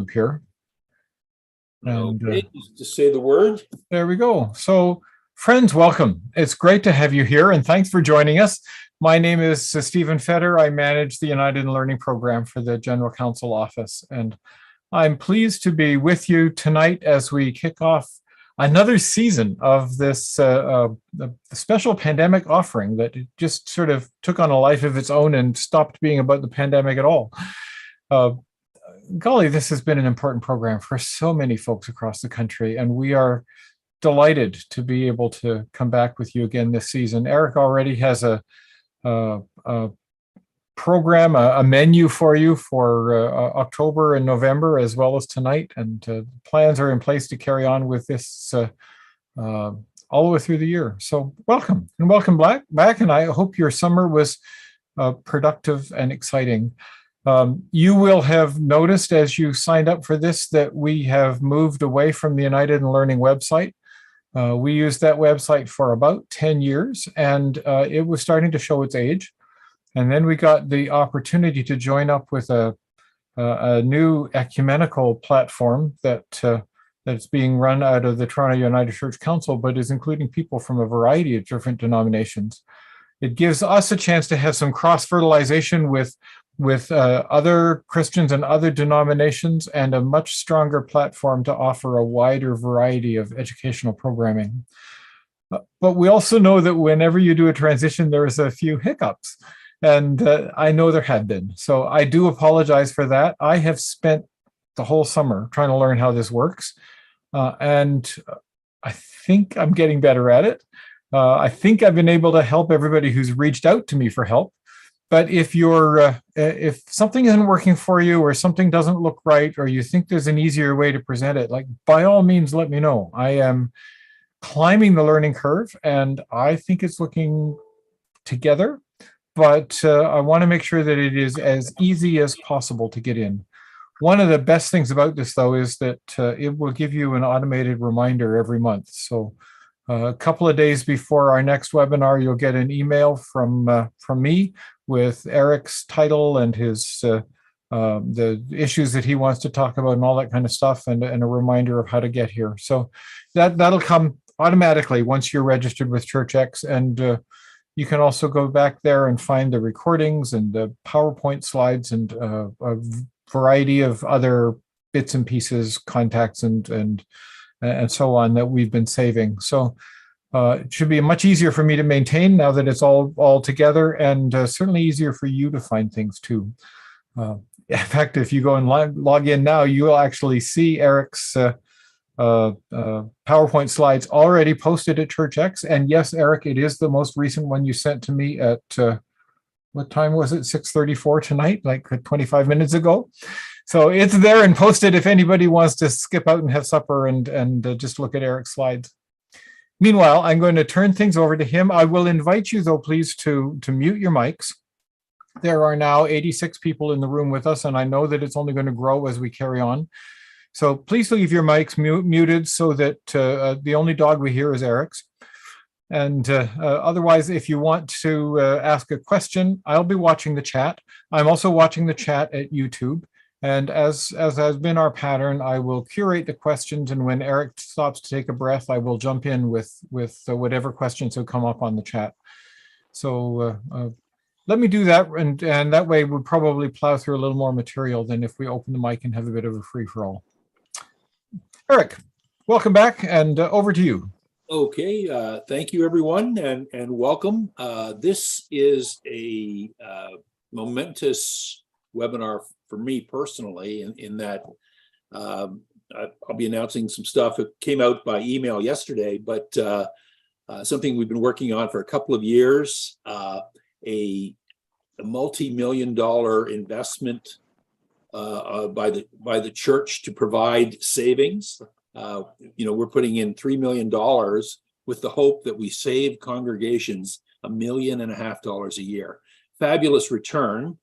here. And okay, just say the word. There we go. So, friends, welcome. It's great to have you here, and thanks for joining us. My name is Stephen Fetter. I manage the United in Learning program for the General Counsel Office, and I'm pleased to be with you tonight as we kick off another season of this the special pandemic offering that just sort of took on a life of its own and stopped being about the pandemic at all. Golly, this has been an important program for so many folks across the country, and we are delighted to be able to come back with you again this season. Eric already has a program, a menu for you for October and November, as well as tonight, and plans are in place to carry on with this all the way through the year. So welcome, and welcome back, and I hope your summer was productive and exciting. You will have noticed as you signed up for this that we have moved away from the United in Learning website. We used that website for about 10 years, and it was starting to show its age. And then we got the opportunity to join up with a new ecumenical platform that's being run out of the Toronto United Church Council, but is including people from a variety of different denominations. It gives us a chance to have some cross-fertilization with other Christians and other denominations, and a much stronger platform to offer a wider variety of educational programming. But we also know that whenever you do a transition, there's a few hiccups. And I know there have been. So I do apologize for that. I have spent the whole summer trying to learn how this works. And I think I'm getting better at it. I think I've been able to help everybody who's reached out to me for help. But if if something isn't working for you, or something doesn't look right, or you think there's an easier way to present it, like, by all means, let me know. I am climbing the learning curve, and I think it's looking together. But I want to make sure that it is as easy as possible to get in. One of the best things about this, though, is that it will give you an automated reminder every month. So a couple of days before our next webinar, you'll get an email from me with Eric's title and his the issues that he wants to talk about and all that kind of stuff, and a reminder of how to get here. So that'll come automatically once you're registered with ChurchX, and you can also go back there and find the recordings and the PowerPoint slides and a variety of other bits and pieces, contacts, and so on that we've been saving. So it should be much easier for me to maintain now that it's all together, and certainly easier for you to find things too. In fact, if you go and log in now, you will actually see Eric's PowerPoint slides already posted at ChurchX. And yes, Eric, it is the most recent one you sent to me at, what time was it? 6:34 tonight, like 25 minutes ago. So it's there and posted if anybody wants to skip out and have supper and just look at Eric's slides. Meanwhile, I'm going to turn things over to him. I will invite you, though, please, to mute your mics. There are now 86 people in the room with us, and I know that it's only going to grow as we carry on. So please leave your mics muted so that the only dog we hear is Eric's. And otherwise, if you want to ask a question, I'll be watching the chat. I'm also watching the chat at YouTube. And as has been our pattern, I will curate the questions, and when Eric stops to take a breath, I will jump in with whatever questions have come up on the chat. So let me do that, and that way we'll probably plow through a little more material than if we open the mic and have a bit of a free-for-all. Eric, welcome back, and over to you. Okay, thank you, everyone, and welcome. This is a momentous webinar for me personally, in that I'll be announcing some stuff. It came out by email yesterday, but something we've been working on for a couple of years, a multi-million-dollar investment by the church to provide savings. We're putting in $3 million with the hope that we save congregations $1.5 million a year. Fabulous return,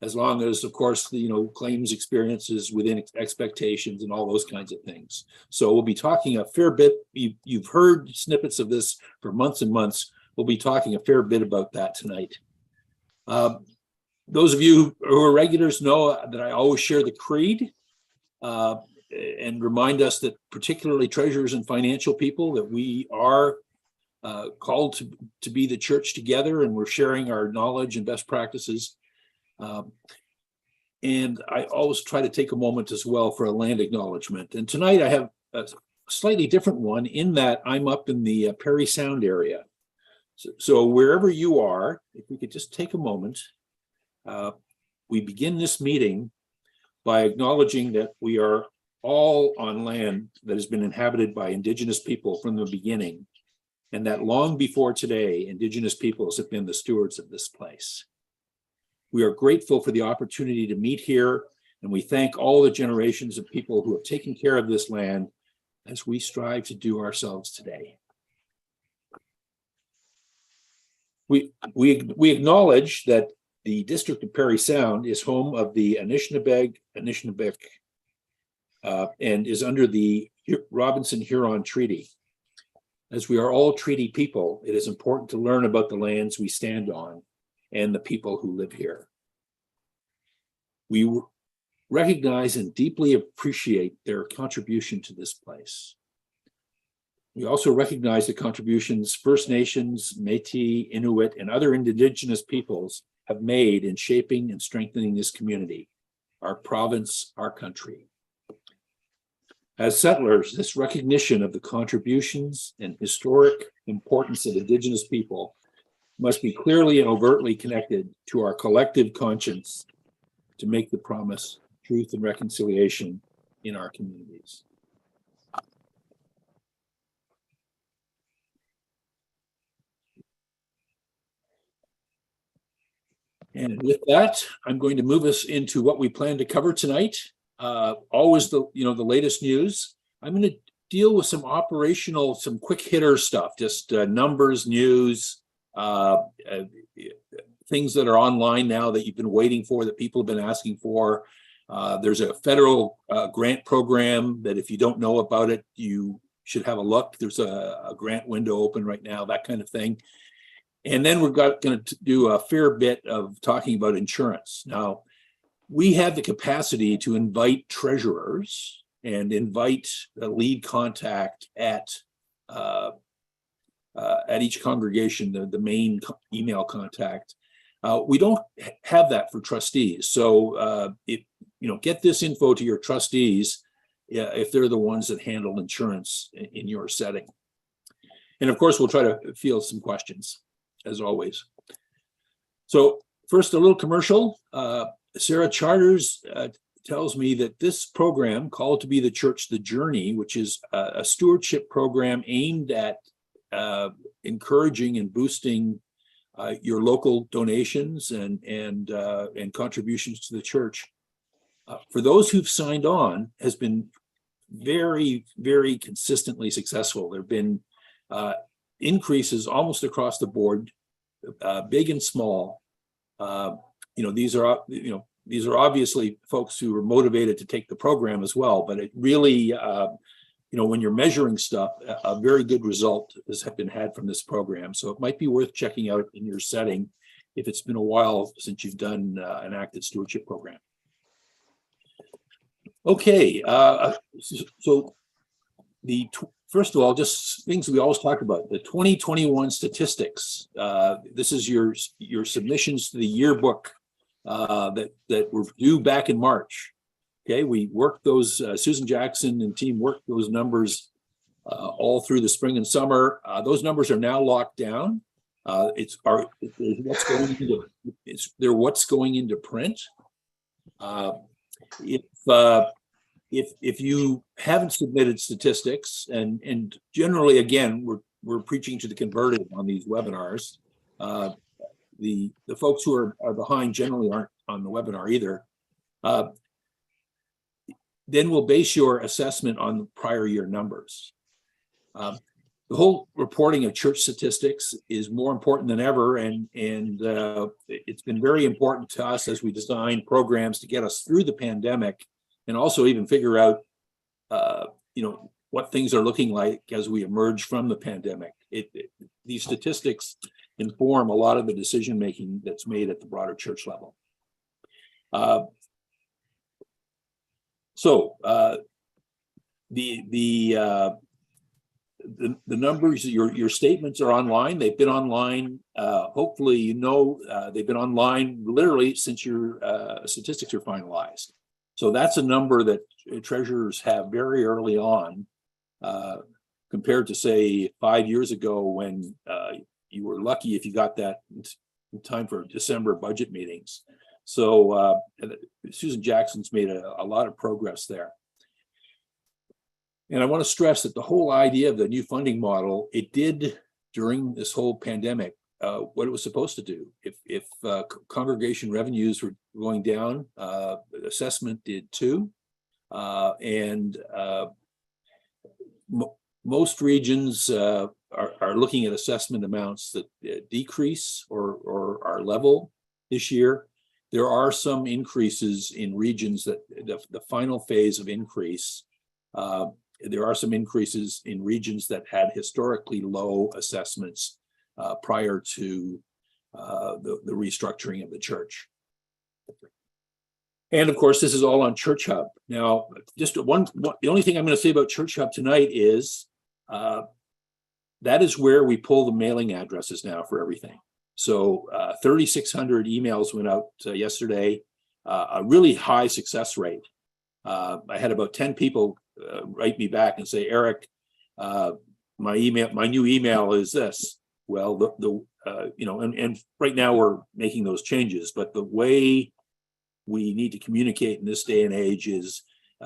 as long as, of course, claims experiences within expectations and all those kinds of things. So we'll be talking a fair bit. You've heard snippets of this for months and months. We'll be talking a fair bit about that tonight. Those of you who are regulars know that I always share the creed. and remind us that particularly treasurers and financial people, that we are called to be the church together, and we're sharing our knowledge and best practices. And I always try to take a moment as well for a land acknowledgement. And tonight I have a slightly different one in that I'm up in the Parry Sound area. So wherever you are, if we could just take a moment, we begin this meeting by acknowledging that we are all on land that has been inhabited by Indigenous people from the beginning, and that long before today, Indigenous peoples have been the stewards of this place. We are grateful for the opportunity to meet here, and we thank all the generations of people who have taken care of this land as we strive to do ourselves today. We acknowledge that the District of Parry Sound is home of the Anishinaabeg, and is under the Robinson-Huron Treaty. As we are all treaty people, it is important to learn about the lands we stand on and the people who live here. We recognize and deeply appreciate their contribution to this place. We also recognize the contributions First Nations, Métis, Inuit, and other Indigenous peoples have made in shaping and strengthening this community, our province, our country. As settlers, this recognition of the contributions and historic importance of Indigenous people must be clearly and overtly connected to our collective conscience to make the promise, truth, and reconciliation in our communities. And with that, I'm going to move us into what we plan to cover tonight. Always the latest news. I'm going to deal with some operational, some quick hitter stuff, just numbers, news, things that are online now that you've been waiting for, that people have been asking for. There's a federal grant program that if you don't know about it, you should have a look. There's a grant window open right now, that kind of thing. And then we're going to do a fair bit of talking about insurance. Now, we have the capacity to invite treasurers and invite a lead contact at each congregation, the main email contact. We don't have that for trustees. So get this info to your trustees if they're the ones that handle insurance in your setting. And of course, we'll try to field some questions, as always. So first, a little commercial. Sarah Charters tells me that this program, called to be the Church The Journey, which is a stewardship program aimed at encouraging and boosting your local donations and contributions to the church, for those who've signed on, has been very, very consistently successful. There have been increases almost across the board, big and small. These are obviously folks who are motivated to take the program as well, but it really, when you're measuring stuff, a very good result has been had from this program. So it might be worth checking out in your setting if it's been a while since you've done an active stewardship program. Okay, so first of all, just things we always talk about, the 2021 statistics. This is your submissions to the yearbook that were due back in March. Okay, we worked those, Susan Jackson and team worked those numbers all through the spring and summer. Those numbers are now locked down. They're what's going into print. If you haven't submitted statistics, and generally, again, we're preaching to the converted on these webinars. The folks who are behind generally aren't on the webinar either. Then we'll base your assessment on the prior year numbers. The whole reporting of church statistics is more important than ever, and it's been very important to us as we design programs to get us through the pandemic, and also even figure out, what things are looking like as we emerge from the pandemic. These statistics inform a lot of the decision making that's made at the broader church level. So the numbers, your statements are online. They've been online. Hopefully, they've been online literally since your statistics are finalized. So that's a number that treasurers have very early on, compared to say 5 years ago when you were lucky if you got that in time for December budget meetings. So Susan Jackson's made a lot of progress there. And I want to stress that the whole idea of the new funding model, it did during this whole pandemic what it was supposed to do. If congregation revenues were going down, assessment did too. Most regions are looking at assessment amounts that decrease or are level this year. There are some increases in regions that the final phase of increase. There are some increases in regions that had historically low assessments prior to the restructuring of the church. And of course, this is all on Church Hub. Now, just the only thing I'm going to say about Church Hub tonight is that is where we pull the mailing addresses now for everything. So 3,600 emails went out yesterday, a really high success rate. I had about 10 people write me back and say, Eric, my new email is this. Well, and right now we're making those changes, but the way we need to communicate in this day and age is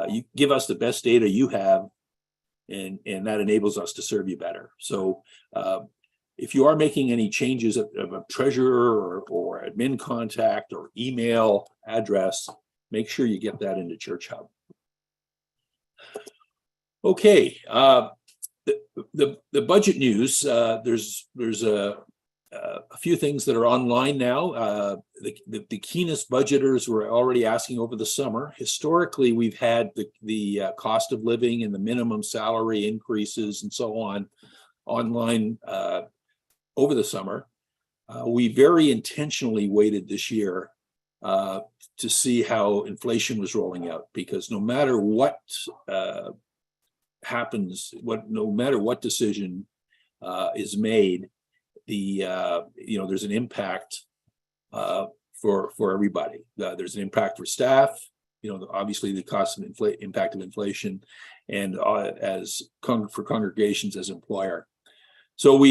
you give us the best data you have, and that enables us to serve you better. So if you are making any changes of a treasurer or admin contact or email address, make sure you get that into Church Hub. Okay, the budget news. There's a few things that are online now. The keenest budgeters were already asking over the summer. Historically, we've had the cost of living and the minimum salary increases and so on online over the summer. We very intentionally waited this year to see how inflation was rolling out, because no matter what happens, no matter what decision is made, there's an impact for everybody. There's an impact for staff, obviously the cost of impact of inflation, and for congregations as employer. So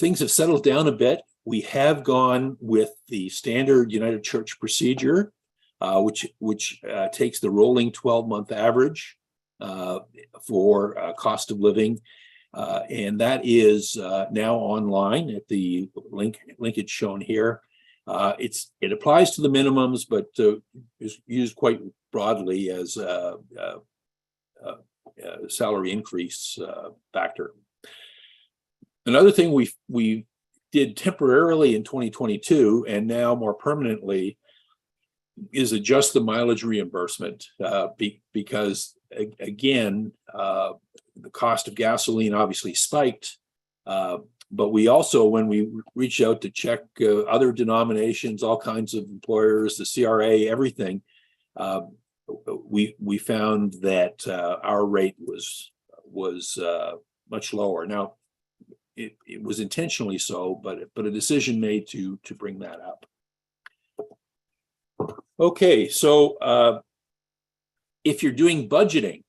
things have settled down a bit. We have gone with the standard United Church procedure, which takes the rolling 12-month average for cost of living. And that is now online at the linkage shown here. It applies to the minimums, but is used quite broadly as a salary increase factor. Another thing we did temporarily in 2022 and now more permanently is adjust the mileage reimbursement because again, the cost of gasoline obviously spiked, but we also, when we reached out to check other denominations, all kinds of employers, the CRA, everything, we found that our rate was much lower. Now, it was intentionally so, but a decision made to bring that up. Okay, so if you're doing budgeting,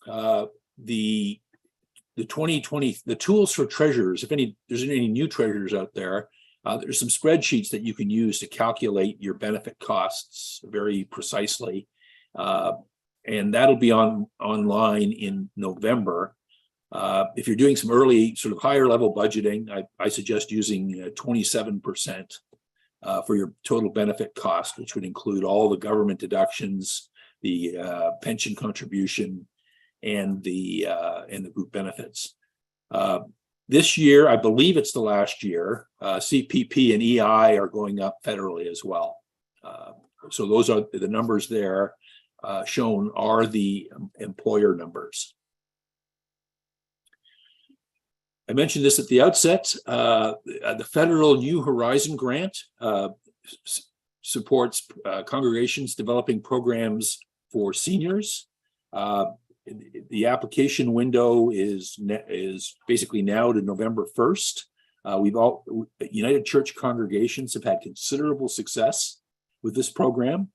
the 2020, the tools for treasurers, if there's any new treasurers out there, there's some spreadsheets that you can use to calculate your benefit costs very precisely. And that'll be online in November. If you're doing some early sort of higher level budgeting, I suggest using 27% for your total benefit cost, which would include all the government deductions, the pension contribution, and the group benefits. This year, I believe it's the last year, CPP and EI are going up federally as well. So those are the numbers there shown are the employer numbers. I mentioned this at the outset. The federal New Horizon grant supports congregations developing programs for seniors The application window is basically now to November 1st. United Church congregations have had considerable success with this program.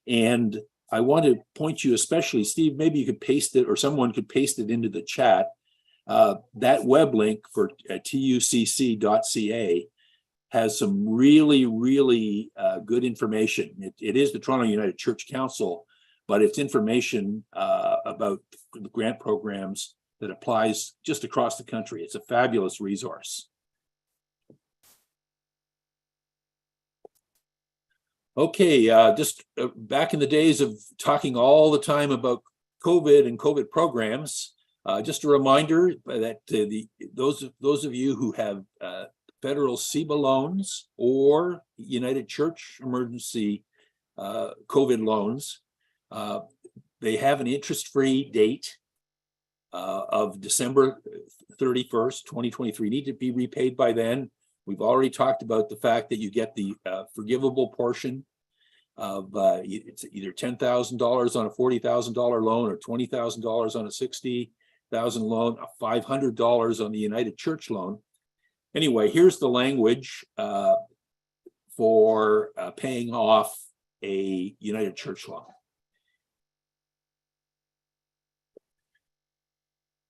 And I want to point you especially, Steve, maybe you could paste it or someone could paste it into the chat. That web link for tucc.ca has some really, really good information. It is the Toronto United Church Council, but it's information about the grant programs that applies just across the country. It's a fabulous resource. Okay, just back in the days of talking all the time about COVID and COVID programs, just a reminder that those of you who have federal CEBA loans or United Church emergency COVID loans, they have an interest-free date of December 31st, 2023, need to be repaid by then. We've already talked about the fact that you get the forgivable portion of it's either $10,000 on a $40,000 loan or $20,000 on a $60,000 loan, $500 on the United Church loan. Anyway, here's the language for paying off a United Church loan.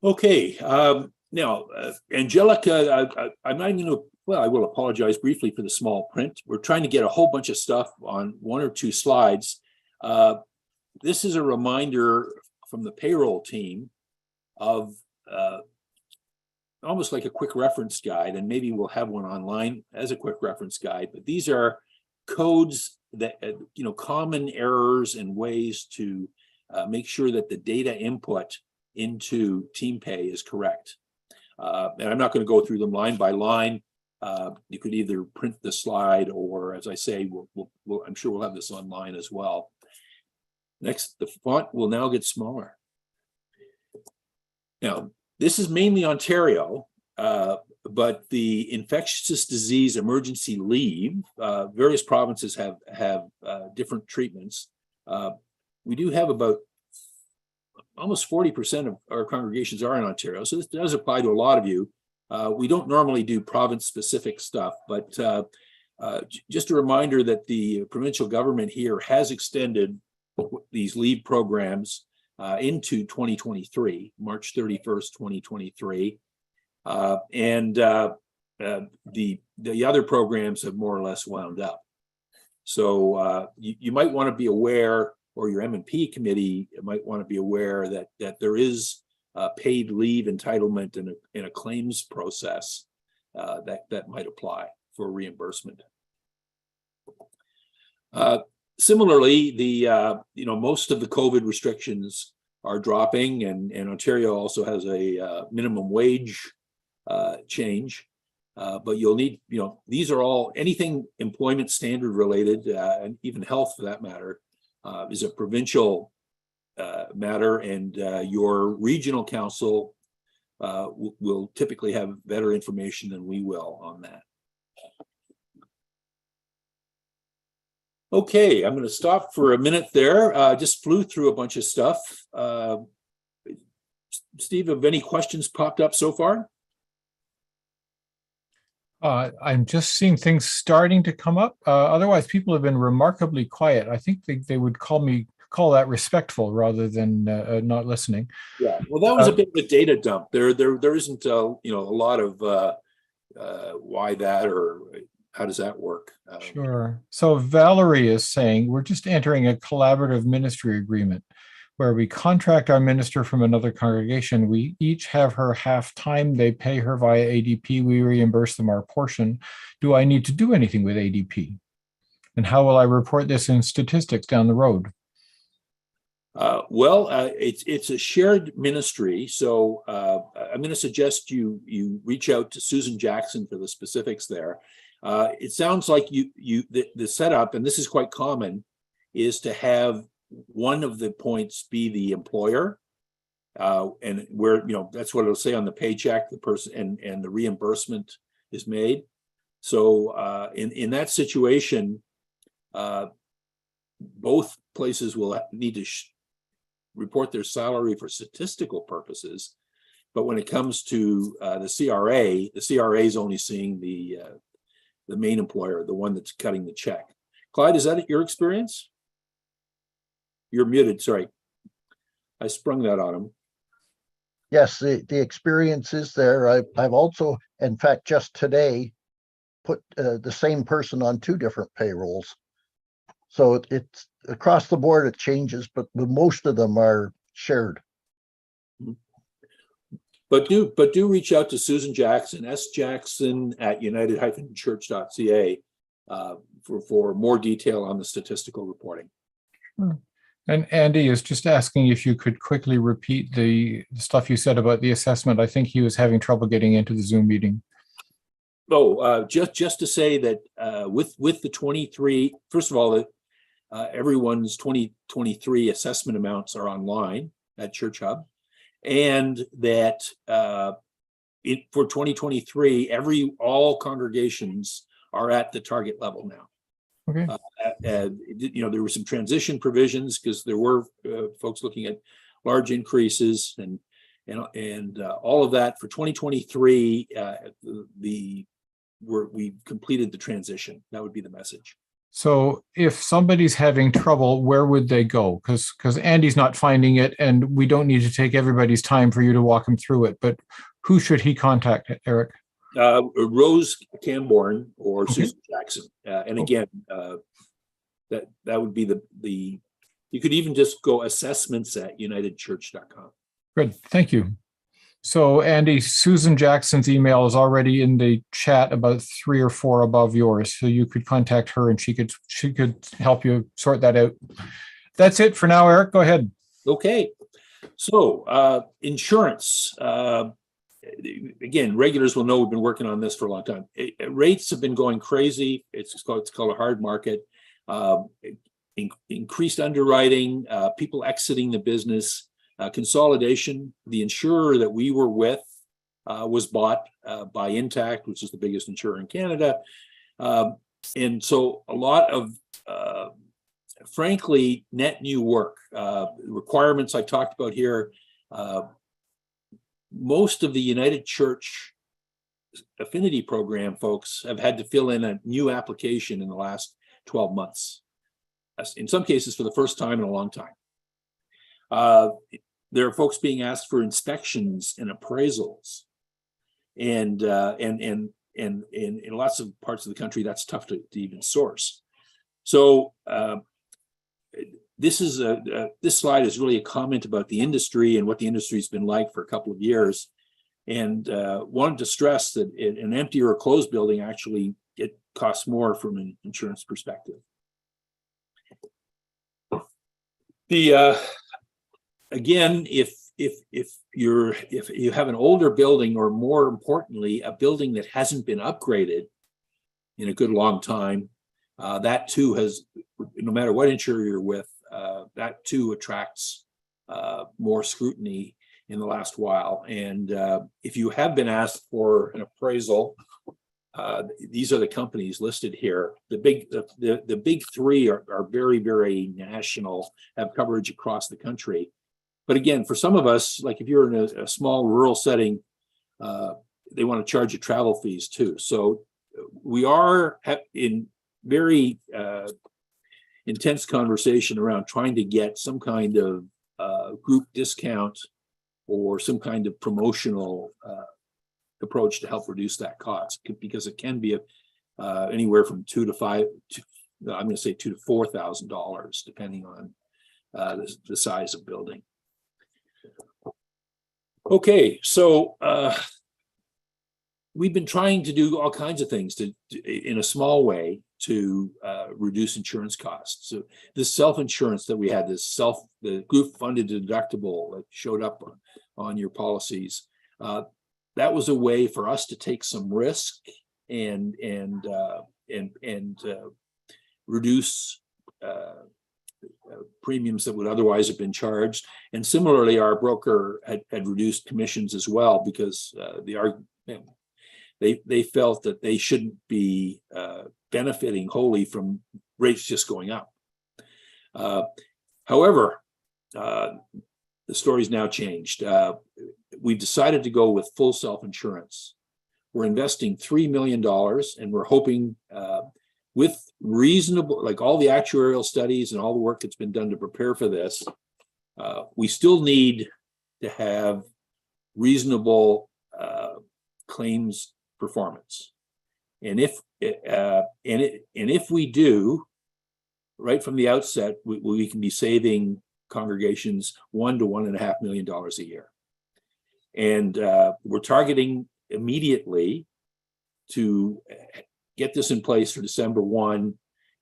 Okay, now, Angelica, I'm not going to, well, I will apologize briefly for the small print. We're trying to get a whole bunch of stuff on one or two slides. This is a reminder from the payroll team of almost like a quick reference guide, and maybe we'll have one online as a quick reference guide, but these are codes that, common errors and ways to make sure that the data input into TeamPay is correct. And I'm not going to go through them line by line. You could either print the slide or, as I say, I'm sure we'll have this online as well. Next, the font will now get smaller. Now, this is mainly Ontario, but the infectious disease emergency leave, various provinces have different treatments. We do have about almost 40% of our congregations are in Ontario, so this does apply to a lot of you. We don't normally do province-specific stuff, but just a reminder that the provincial government here has extended these leave programs into 2023, March 31st, 2023. And the other programs have more or less wound up. So you might want to be aware, or your M&P committee might want to be aware that there is paid leave entitlement in a claims process that might apply for reimbursement. Similarly, most of the COVID restrictions are dropping, and Ontario also has a minimum wage change. But you'll need, these are all, anything employment standard related, and even health for that matter, is a provincial matter, and your regional council will typically have better information than we will on that. Okay, I'm going to stop for a minute there. Just flew through a bunch of stuff. Steve, have any questions popped up so far? I'm just seeing things starting to come up. Otherwise, people have been remarkably quiet. I think they would call that respectful rather than not listening. Yeah, well, that was a bit of a data dump. There isn't a lot of why that or how does that work. Sure. So Valerie is saying we're just entering a collaborative ministry agreement where we contract our minister from another congregation. We each have her half time. They pay her via ADP. We reimburse them our portion. Do I need to do anything with ADP? And how will I report this in statistics down the road? It's a shared ministry. So I'm going to suggest you reach out to Susan Jackson for the specifics there. It sounds like the setup, and this is quite common, is to have one of the points be the employer, and where that's what it'll say on the paycheck, the person and the reimbursement is made. So in that situation, both places will need to report their salary for statistical purposes. But when it comes to the CRA is only seeing the main employer, the one that's cutting the check. Clyde, is that your experience? You're muted, sorry. I sprung that on him. Yes, the experience is there. I've also, in fact, just today, put the same person on 2 different payrolls. So it's across the board, it changes, but most of them are shared. But do reach out to Susan Jackson, sjackson@united-church.ca for more detail on the statistical reporting. And Andy is just asking if you could quickly repeat the stuff you said about the assessment. I think he was having trouble getting into the Zoom meeting. Oh, just to say that with the 23, first of all, everyone's 2023 assessment amounts are online at Church Hub, and that for 2023, all congregations are at the target level now. Okay. There were some transition provisions because there were folks looking at large increases and all of that for 2023. We completed the transition. That would be the message. So if somebody's having trouble, where would they go? Because Andy's not finding it, and we don't need to take everybody's time for you to walk him through it. But who should he contact, Eric? Rose Camborne or Okay. Susan Jackson, and again, that would be the. You could even just go assessments@unitedchurch.com. Good, thank you. So Andy, Susan Jackson's email is already in the chat, about 3 or 4 above yours. So you could contact her and she could help you sort that out. That's it for now, Eric. Go ahead. Okay, so insurance. Again, regulars will know we've been working on this for a long time. Rates have been going crazy. It's called a hard market. Increased underwriting, people exiting the business. Consolidation. The insurer that we were with was bought by Intact, which is the biggest insurer in Canada. And so a lot of, frankly, net new work. Requirements I talked about here. Most of the United Church affinity program folks have had to fill in a new application in the last 12 months. In some cases for the first time in a long time. There are folks being asked for inspections and appraisals, and in lots of parts of the country, that's tough to even source. So this slide is really a comment about the industry and what the industry's been like for a couple of years, and wanted to stress that an empty or a closed building actually it costs more from an insurance perspective. Again, if you have an older building, or more importantly, a building that hasn't been upgraded in a good long time, that too has, no matter what insurer you're with, that too attracts more scrutiny in the last while. And if you have been asked for an appraisal, these are the companies listed here. The big 3 are very, very national, have coverage across the country. But again, for some of us, like if you're in a small rural setting, they want to charge you travel fees too. So we are in very intense conversation around trying to get some kind of group discount or some kind of promotional approach to help reduce that cost, because it can be anywhere from $2,000 to I'm going to say $2,000 to $4,000, depending on the size of building. Okay, so we've been trying to do all kinds of things in a small way to reduce insurance costs. So this self-insurance that we had, the group funded deductible that showed up on your policies, that was a way for us to take some risk and reduce premiums that would otherwise have been charged. And similarly, our broker had reduced commissions as well, because they felt that they shouldn't be benefiting wholly from rates just going up. However, the story's now changed. We've decided to go with full self-insurance. We're investing $3 million, and we're hoping with reasonable, like all the actuarial studies and all the work that's been done to prepare for this, we still need to have reasonable claims performance. And if we do, right from the outset, we can be saving congregations $1 to $1.5 million a year. And we're targeting immediately to get this in place for December 1.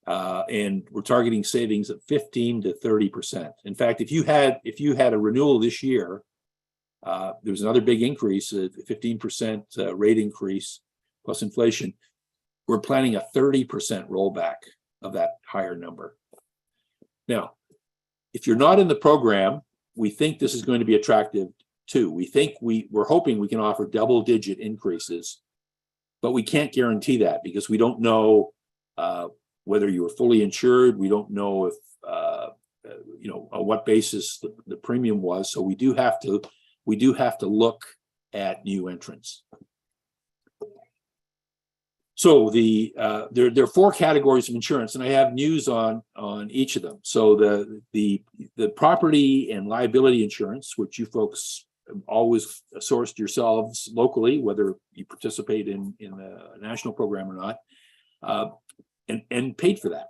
And we're targeting savings of 15 to 30%. In fact, if you had a renewal this year, there was another big increase, a 15% rate increase plus inflation. We're planning a 30% rollback of that higher number. Now, if you're not in the program, we think this is going to be attractive too. We're hoping we can offer double-digit increases, but we can't guarantee that because we don't know whether you were fully insured. We don't know if on what basis the premium was. So we do have to look at new entrants. So there are 4 categories of insurance, and I have news on each of them. So the property and liability insurance, which you folks always sourced yourselves locally, whether you participate in the national program or not, and paid for that.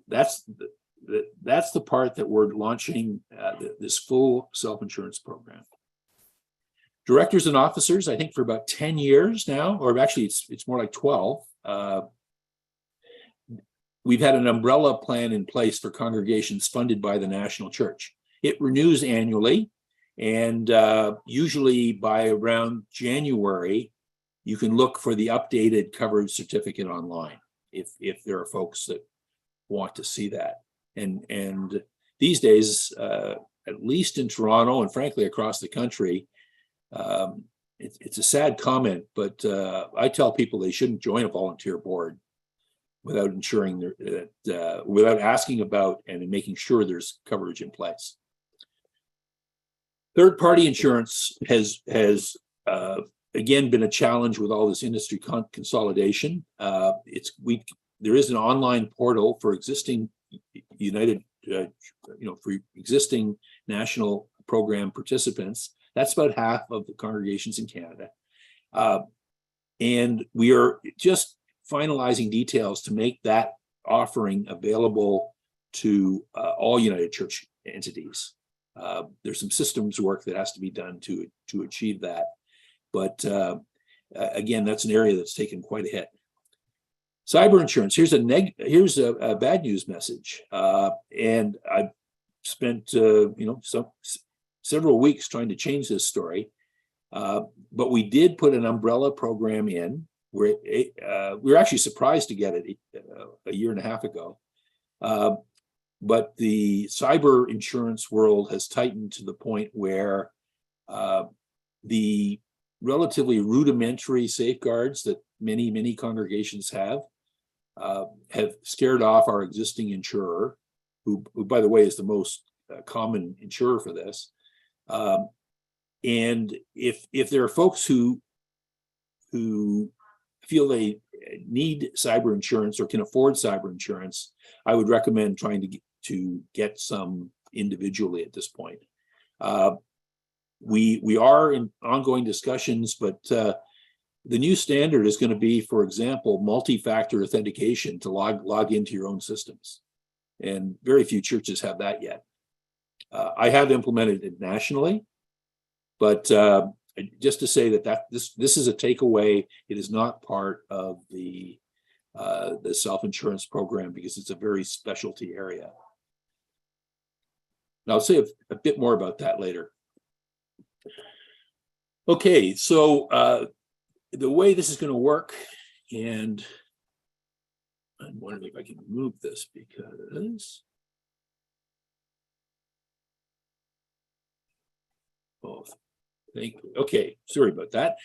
That's the part that we're launching this full self-insurance program. Directors and officers, I think for about 10 years now, or actually it's more like 12, we've had an umbrella plan in place for congregations funded by the national church. It renews annually, and usually by around January, you can look for the updated coverage certificate online if there are folks that want to see that. And these days, at least in Toronto and frankly across the country, it's a sad comment, but I tell people they shouldn't join a volunteer board without ensuring that without asking about and making sure there's coverage in place. Third-party insurance has again been a challenge with all this industry consolidation. There is an online portal for existing for existing national program participants. That's about half of the congregations in Canada. And we are just finalizing details to make that offering available to all United Church entities. There's some systems work that has to be done to achieve that. But again, that's an area that's taken quite a hit. Cyber insurance, here's a bad news message. And I've spent several weeks trying to change this story, but we did put an umbrella program in where we were actually surprised to get it a year and a half ago. But the cyber insurance world has tightened to the point where the relatively rudimentary safeguards that many congregations have scared off our existing insurer, who by the way is the most common insurer for this. And if there are folks who feel they need cyber insurance or can afford cyber insurance, I would recommend trying to get some individually at this point. We are in ongoing discussions, but the new standard is going to be, for example, multi-factor authentication to log into your own systems. And very few churches have that yet. I have implemented it nationally, but just to say that this is a takeaway. It is not part of the self-insurance program because it's a very specialty area. And I'll say a bit more about that later. Okay, so the way this is going to work, and I'm wondering if I can move this because thank you. Okay, sorry about that.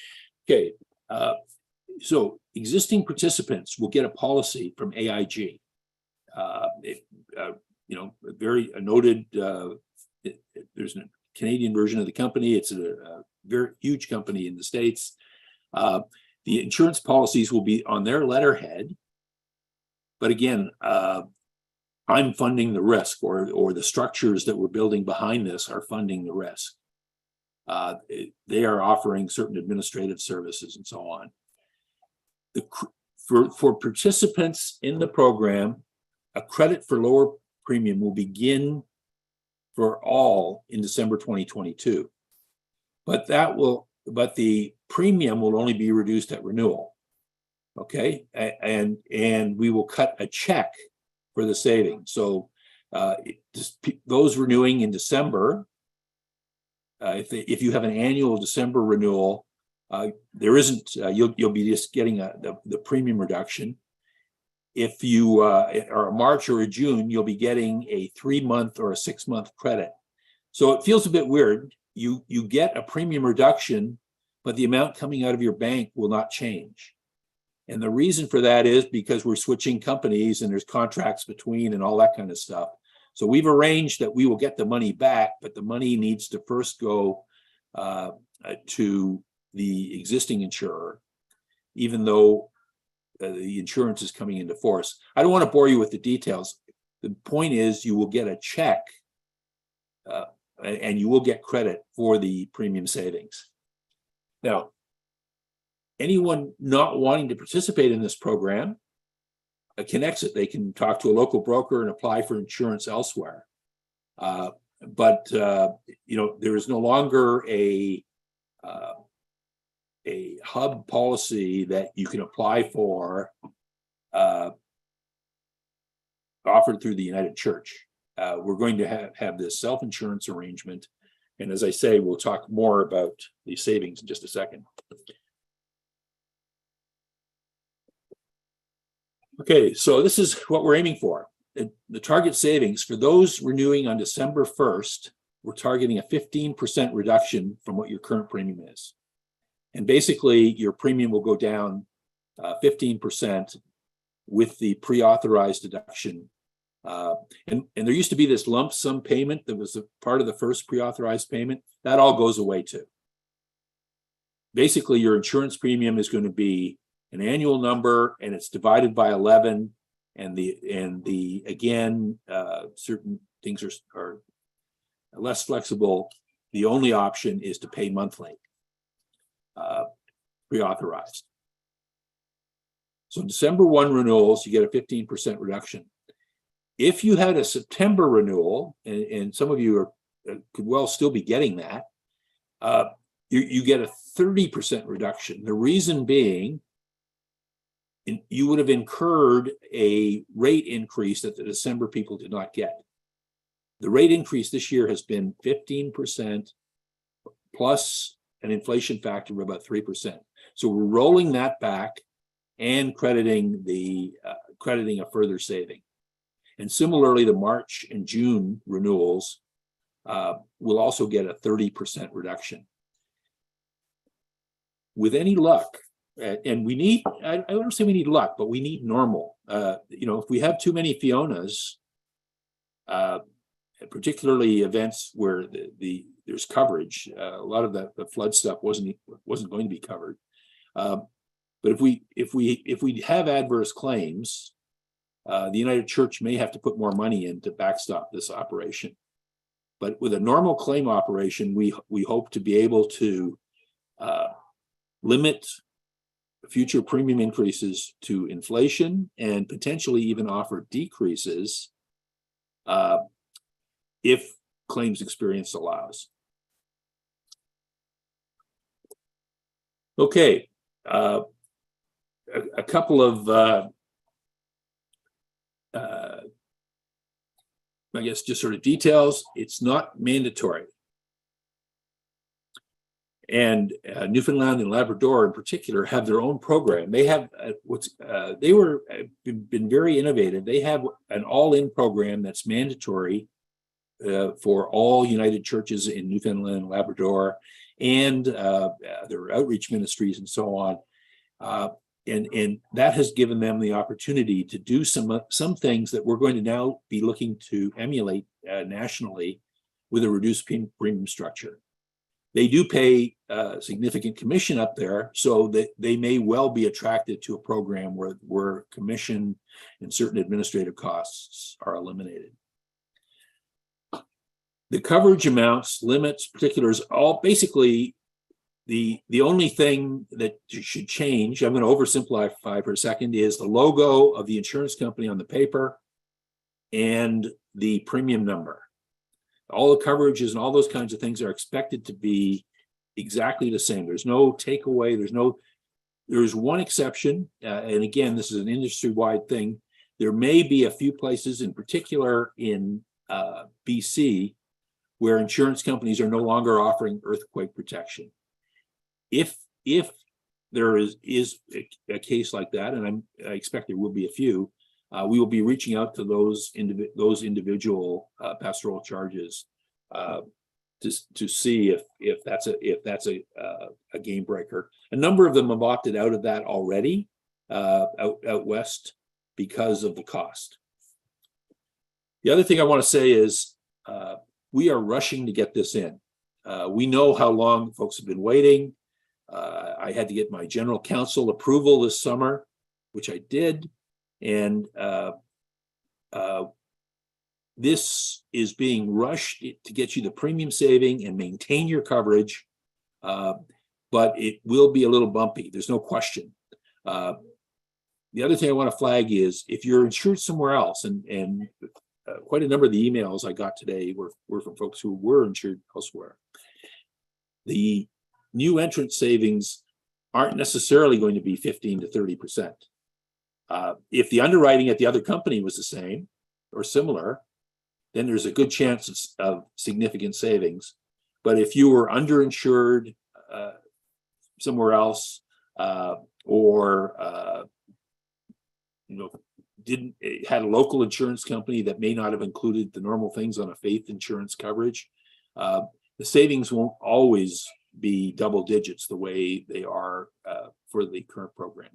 Okay, so existing participants will get a policy from AIG. a noted, there's a Canadian version of the company. It's a very huge company in the States. The insurance policies will be on their letterhead. But again, I'm funding the risk, or the structures that we're building behind this are funding the risk. They are offering certain administrative services and so on. For participants in the program, a credit for lower premium will begin for all in December 2022. But the premium will only be reduced at renewal. Okay, and we will cut a check for the savings. So those renewing in December, if you have an annual December renewal, there isn't, you'll be just getting the premium reduction. If you are a March or a June, you'll be getting a 3-month or a 6-month credit. So it feels a bit weird. You get a premium reduction, but the amount coming out of your bank will not change. And the reason for that is because we're switching companies and there's contracts between and all that kind of stuff. So we've arranged that we will get the money back, but the money needs to first go to the existing insurer, even though the insurance is coming into force. I don't want to bore you with the details. The point is you will get a check and you will get credit for the premium savings. Now, anyone not wanting to participate in this program can exit. They can talk to a local broker and apply for insurance elsewhere. But there is no longer a hub policy that you can apply for offered through the United Church. We're going to have this self-insurance arrangement. And as I say, we'll talk more about the savings in just a second. Okay, so this is what we're aiming for. The target savings for those renewing on December 1st, we're targeting a 15% reduction from what your current premium is. And basically, your premium will go down 15% with the pre-authorized deduction. And there used to be this lump sum payment that was a part of the first pre-authorized payment. That all goes away too. Basically, your insurance premium is going to be an annual number, and it's divided by 11. And again, certain things are less flexible. The only option is to pay monthly, pre-authorized. So December 1 renewals, you get a 15% reduction. If you had a September renewal, and some of you could well still be getting that, you get a 30% reduction. The reason being, you would have incurred a rate increase that the December people did not get. The rate increase this year has been 15% plus an inflation factor of about 3%. So we're rolling that back and crediting a further saving. And similarly, the March and June renewals will also get a 30% reduction. With any luck, and we need, I don't say we need luck, but we need normal. If we have too many Fionas, particularly events where there's coverage, a lot of the flood stuff wasn't going to be covered. But if we have adverse claims, the United Church may have to put more money in to backstop this operation. But with a normal claim operation, we hope to be able to limit future premium increases to inflation and potentially even offer decreases if claims experience allows. Okay, a couple of I guess just sort of details. It's not mandatory. And Newfoundland and Labrador in particular have their own program. They have been very innovative. They have an all-in program that's mandatory for all United Churches in Newfoundland and Labrador and their outreach ministries and so on. and that has given them the opportunity to do some things that we're going to now be looking to emulate nationally with a reduced premium structure. They do pay significant commission up there, so that they may well be attracted to a program where commission and certain administrative costs are eliminated. The coverage amounts, limits, particulars, all basically the only thing that should change, I'm going to oversimplify for a second, is the logo of the insurance company on the paper and the premium number. All the coverages and all those kinds of things are expected to be exactly the same. There's no takeaway. There's one exception, and again, this is an industry-wide thing. There may be a few places, in particular in BC, where insurance companies are no longer offering earthquake protection. If there is a case like that, and I expect there will be a few, we will be reaching out to those individual pastoral charges to see if that's a game breaker. A number of them have opted out of that already out west because of the cost. The other thing I want to say is we are rushing to get this in. We know how long folks have been waiting. I had to get my general counsel approval this summer, which I did. And this is being rushed to get you the premium saving and maintain your coverage, but it will be a little bumpy. There's no question. The other thing I want to flag is if you're insured somewhere else, and quite a number of the emails I got today were from folks who were insured elsewhere. The new entrant savings aren't necessarily going to be 15 to 30%. If the underwriting at the other company was the same or similar, then there's a good chance of significant savings. But if you were underinsured somewhere else, or had a local insurance company that may not have included the normal things on a faith insurance coverage, the savings won't always be double digits the way they are for the current program.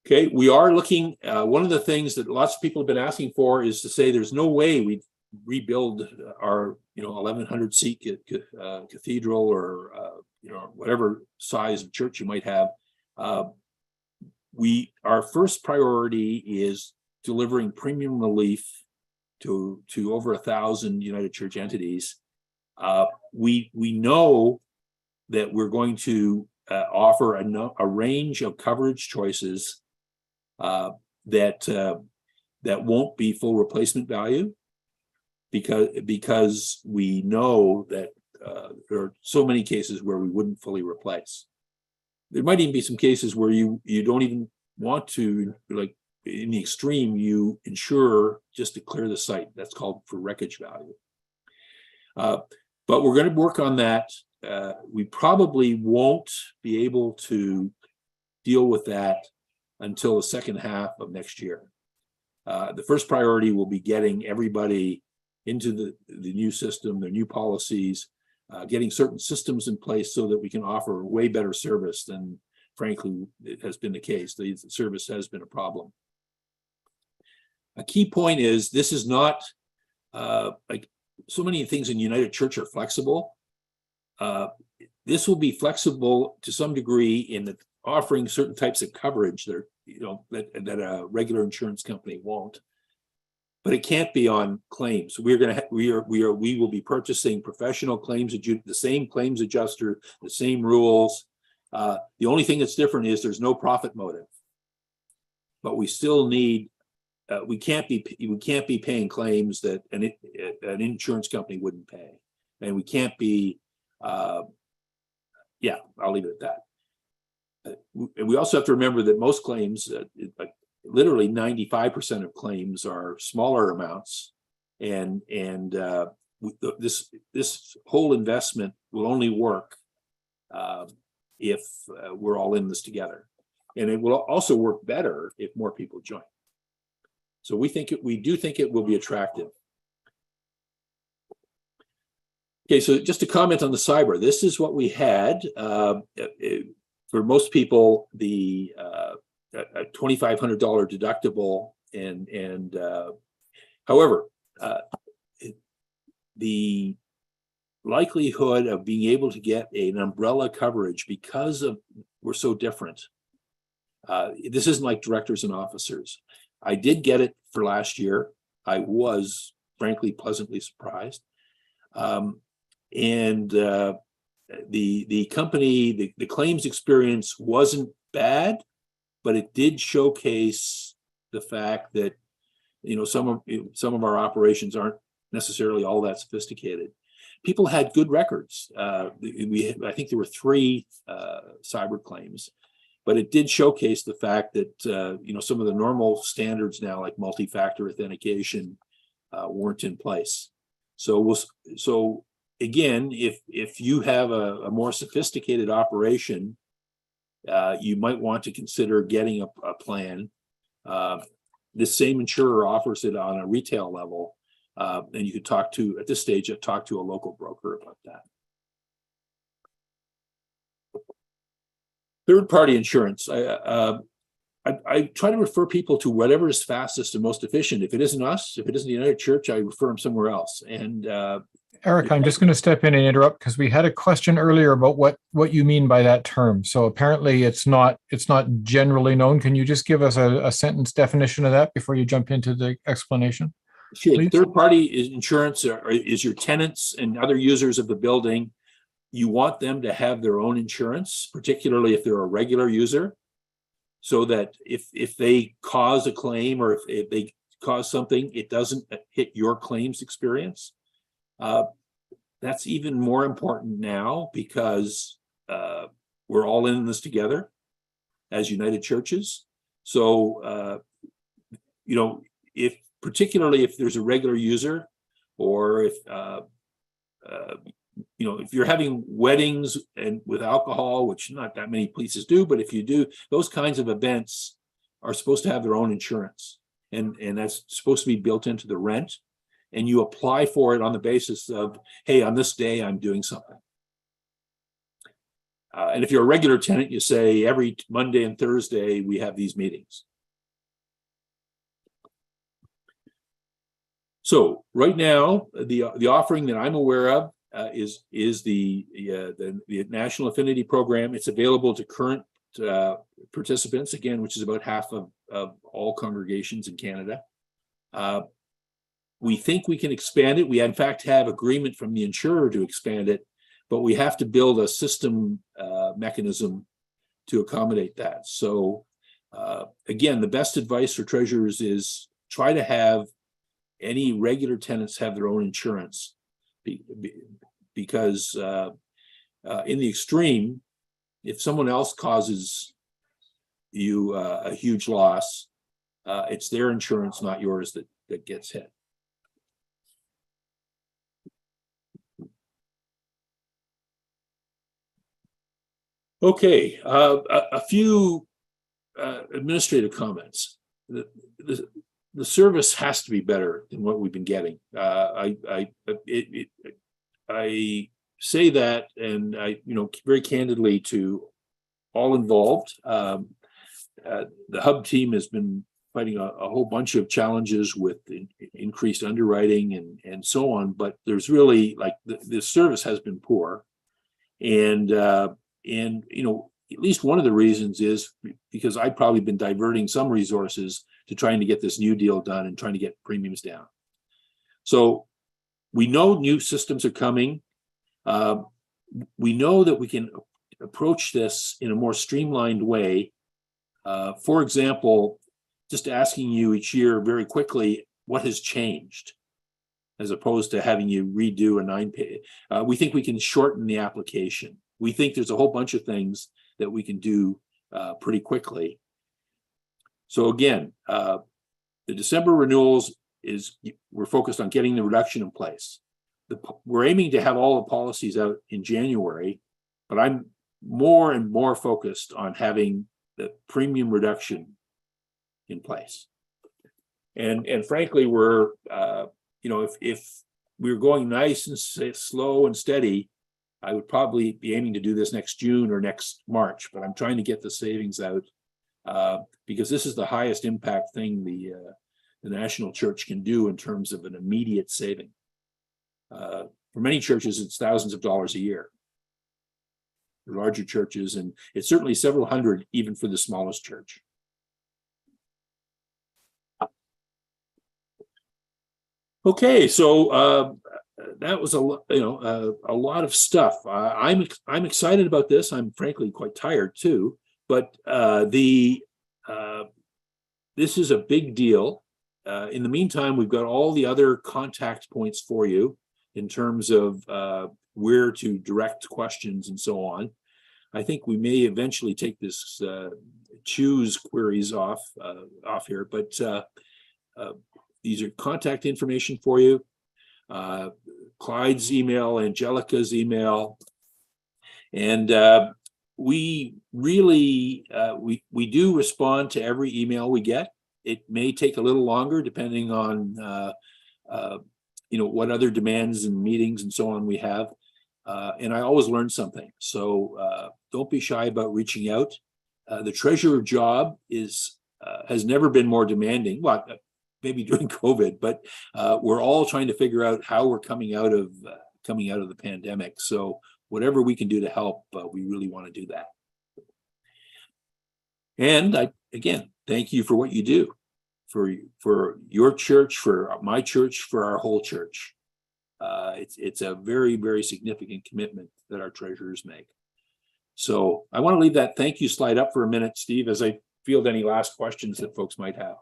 Okay, we are looking, one of the things that lots of people have been asking for is to say there's no way we rebuild our 1,100 seat cathedral or whatever size of church you might have. Our first priority is delivering premium relief to over 1,000 United Church entities. We know that we're going to offer a range of coverage choices that won't be full replacement value, because we know that there are so many cases where we wouldn't fully replace. There might even be some cases where you don't even want to, like in the extreme, you insure just to clear the site. That's called for wreckage value. But we're going to work on that. We probably won't be able to deal with that until the second half of next year. The first priority will be getting everybody into the new system, their new policies, getting certain systems in place so that we can offer way better service than, frankly, it has been the case. The service has been a problem. A key point is this is not like so many things in United Church are flexible. This will be flexible to some degree in the offering certain types of coverage that that a regular insurance company won't. But it can't be on claims. We will be purchasing professional claims, the same claims adjuster, the same rules. The only thing that's different is there's no profit motive. But we still need. We can't be paying claims that an insurance company wouldn't pay, and we can't be. Yeah, I'll leave it at that. We also have to remember that most claims, like literally 95% of claims, are smaller amounts, and this whole investment will only work if we're all in this together, and it will also work better if more people join. So we do think it will be attractive. Okay, so just to comment on the cyber, this is what we had. for most people, the a $2,500 deductible, and however, the likelihood of being able to get an umbrella coverage, because of we're so different. This isn't like directors and officers. I did get it for last year. I was frankly pleasantly surprised. The company, the claims experience wasn't bad, but it did showcase the fact that, you know, some of our operations aren't necessarily all that sophisticated. People had good records. I think there were 3 cyber claims, but it did showcase the fact that you know, some of the normal standards now, like multi-factor authentication, weren't in place. So again, if you have a more sophisticated operation, you might want to consider getting a plan. This same insurer offers it on a retail level, and you could talk to, at this stage, talk to a local broker about that. Third-party insurance. I try to refer people to whatever is fastest and most efficient. If it isn't us, if it isn't the United Church, I refer them somewhere else. And Eric, I'm just going to step in and interrupt because we had a question earlier about what you mean by that term. So apparently it's not generally known. Can you just give us a sentence definition of that before you jump into the explanation? Sure. Third-party insurance is your tenants and other users of the building. You want them to have their own insurance, particularly if they're a regular user, so that if they cause a claim or if they cause something, it doesn't hit your claims experience. That's even more important now because we're all in this together as United Churches. So, you know, particularly if there's a regular user, or if you know, if you're having weddings and with alcohol, which not that many places do, but if you do, those kinds of events are supposed to have their own insurance, and that's supposed to be built into the rent, and you apply for it on the basis of, hey, on this day I'm doing something. And if you're a regular tenant, you say every Monday and Thursday we have these meetings. So right now, the offering that I'm aware of is the National Affinity Program. It's available to current participants, again, which is about half of all congregations in Canada. We think we can expand it. We in fact have agreement from the insurer to expand it, but we have to build a system mechanism to accommodate that. So again, the best advice for treasurers is try to have any regular tenants have their own insurance, because in the extreme, if someone else causes you a huge loss, it's their insurance, not yours, that gets hit. Okay, a few administrative comments. The service has to be better than what we've been getting. I say that, and you know, very candidly to all involved. The hub team has been fighting a whole bunch of challenges with increased underwriting and so on, but there's really, like, the service has been poor, and you know, at least one of the reasons is because I've probably been diverting some resources to trying to get this new deal done and trying to get premiums down. So we know new systems are coming. We know that we can approach this in a more streamlined way. For example, just asking you each year very quickly, what has changed, as opposed to having you redo a 9-page. We think we can shorten the application. We think there's a whole bunch of things that we can do pretty quickly. So again, the December renewals we're focused on getting the reduction in place. We're aiming to have all the policies out in January, but I'm more and more focused on having the premium reduction in place. And frankly, we're you know, if we're going nice and slow and steady, I would probably be aiming to do this next June or next March, but I'm trying to get the savings out because this is the highest impact thing the national church can do in terms of an immediate saving. For many churches, it's thousands of dollars a year. For larger churches, and it's certainly several hundred even for the smallest church. Okay, so that was a lot of stuff. I'm excited about this. I'm frankly quite tired too, but this is a big deal. In the meantime, we've got all the other contact points for you in terms of where to direct questions and so on. I think we may eventually take this choose queries off here, but these are contact information for you. Clyde's email, Angelica's email, and we really we do respond to every email we get. It may take a little longer depending on what other demands and meetings and so on we have. And I always learn something. So don't be shy about reaching out. The treasurer job has never been more demanding. Well, maybe during COVID, but we're all trying to figure out how we're coming out of the pandemic. So whatever we can do to help, we really want to do that. And again, thank you for what you do for your church, for my church, for our whole church. It's a very, very significant commitment that our treasurers make. So I want to leave that thank you slide up for a minute, Steve, as I field any last questions that folks might have.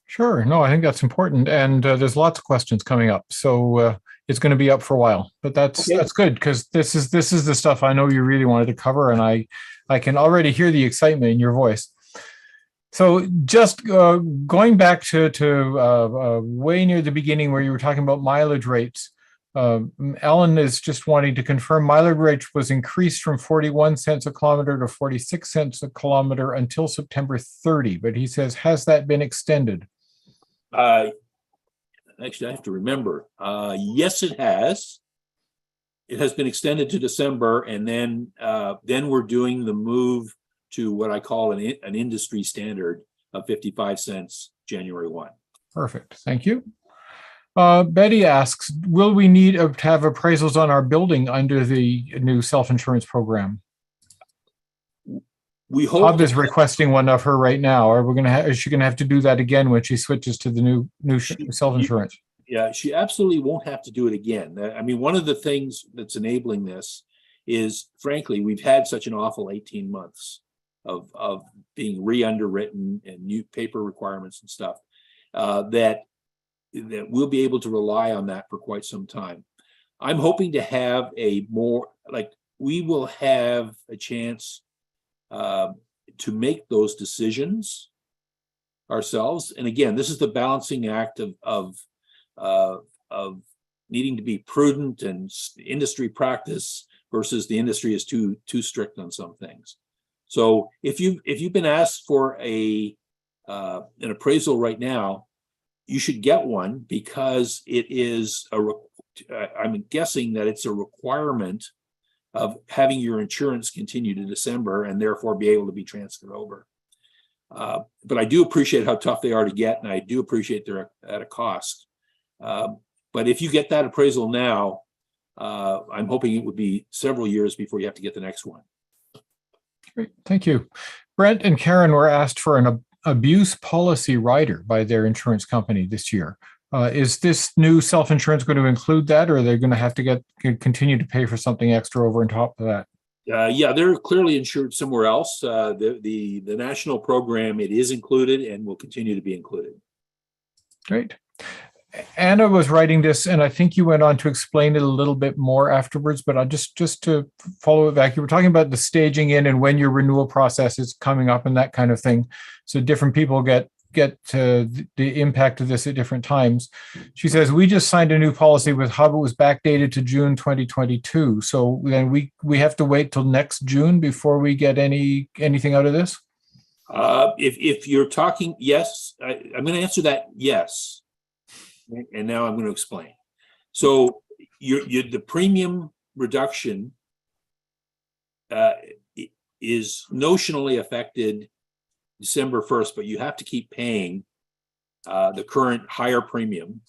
Sure. No, I think that's important. And there's lots of questions coming up. So it's going to be up for a while, but that's good because this is the stuff I know you really wanted to cover. And I can already hear the excitement in your voice. So just going back to way near the beginning where you were talking about mileage rates, Alan is just wanting to confirm mileage rate was increased from 41 cents a kilometer to 46 cents a kilometer until September 30. But he says, has that been extended? Actually, I have to remember. Yes, it has. It has been extended to December, and then we're doing the move to what I call an industry standard of 55 cents January 1. Perfect. Thank you. Betty asks, will we need to have appraisals on our building under the new self-insurance program? We hope Bob is requesting one of her right now. Is she going to have to do that again when she switches to the new self-insurance? Yeah, she absolutely won't have to do it again. I mean, one of the things that's enabling this is, frankly, we've had such an awful 18 months of being re-underwritten and new paper requirements and stuff that we'll be able to rely on that for quite some time. I'm hoping to have we will have a chance to make those decisions ourselves. And again, this is the balancing act of needing to be prudent and industry practice versus the industry is too strict on some things. So if you've been asked for an appraisal right now, you should get one because it is I'm guessing that it's a requirement of having your insurance continue to December and therefore be able to be transferred over. But I do appreciate how tough they are to get, and I do appreciate they're at a cost. But if you get that appraisal now, I'm hoping it would be several years before you have to get the next one. Great, thank you. Brent and Karen were asked for an abuse policy rider by their insurance company this year. Is this new self-insurance going to include that, or are they going to have to continue to pay for something extra over on top of that? Yeah, they're clearly insured somewhere else. The national program, it is included and will continue to be included. Great. Anna was writing this, and I think you went on to explain it a little bit more afterwards, but I'll just to follow it back. You were talking about the staging in and when your renewal process is coming up and that kind of thing. So different people get the impact of this at different times. She says, we just signed a new policy with Hub. It was backdated to June 2022. So then we have to wait till next June before we get anything out of this? If you're talking, yes, I'm going to answer that yes. And now I'm going to explain. So the premium reduction is notionally affected December 1st, but you have to keep paying the current higher premium,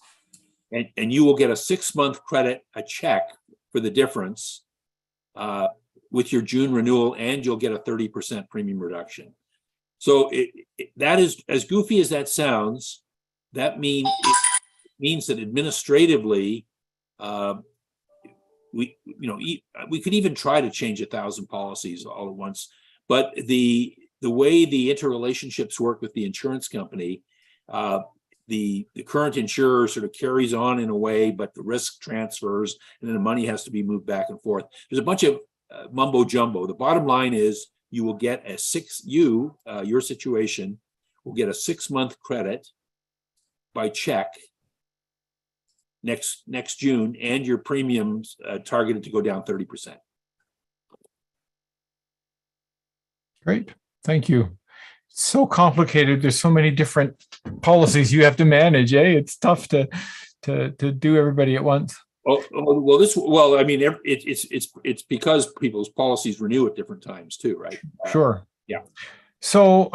and you will get a 6-month credit, a check for the difference with your June renewal, and you'll get a 30% premium reduction. So that is, as goofy as that sounds, that means that administratively, we could even try to change 1,000 policies all at once, but the way the interrelationships work with the insurance company, the current insurer sort of carries on in a way, but the risk transfers, and then the money has to be moved back and forth. There's a bunch of mumbo jumbo. The bottom line is you will get your situation will get a 6-month credit by check next June, and your premiums targeted to go down 30%. Great, thank you. So complicated. There's so many different policies you have to manage. It's tough to do everybody at once. Well, I mean, it's because people's policies renew at different times too, right? Sure. Yeah. So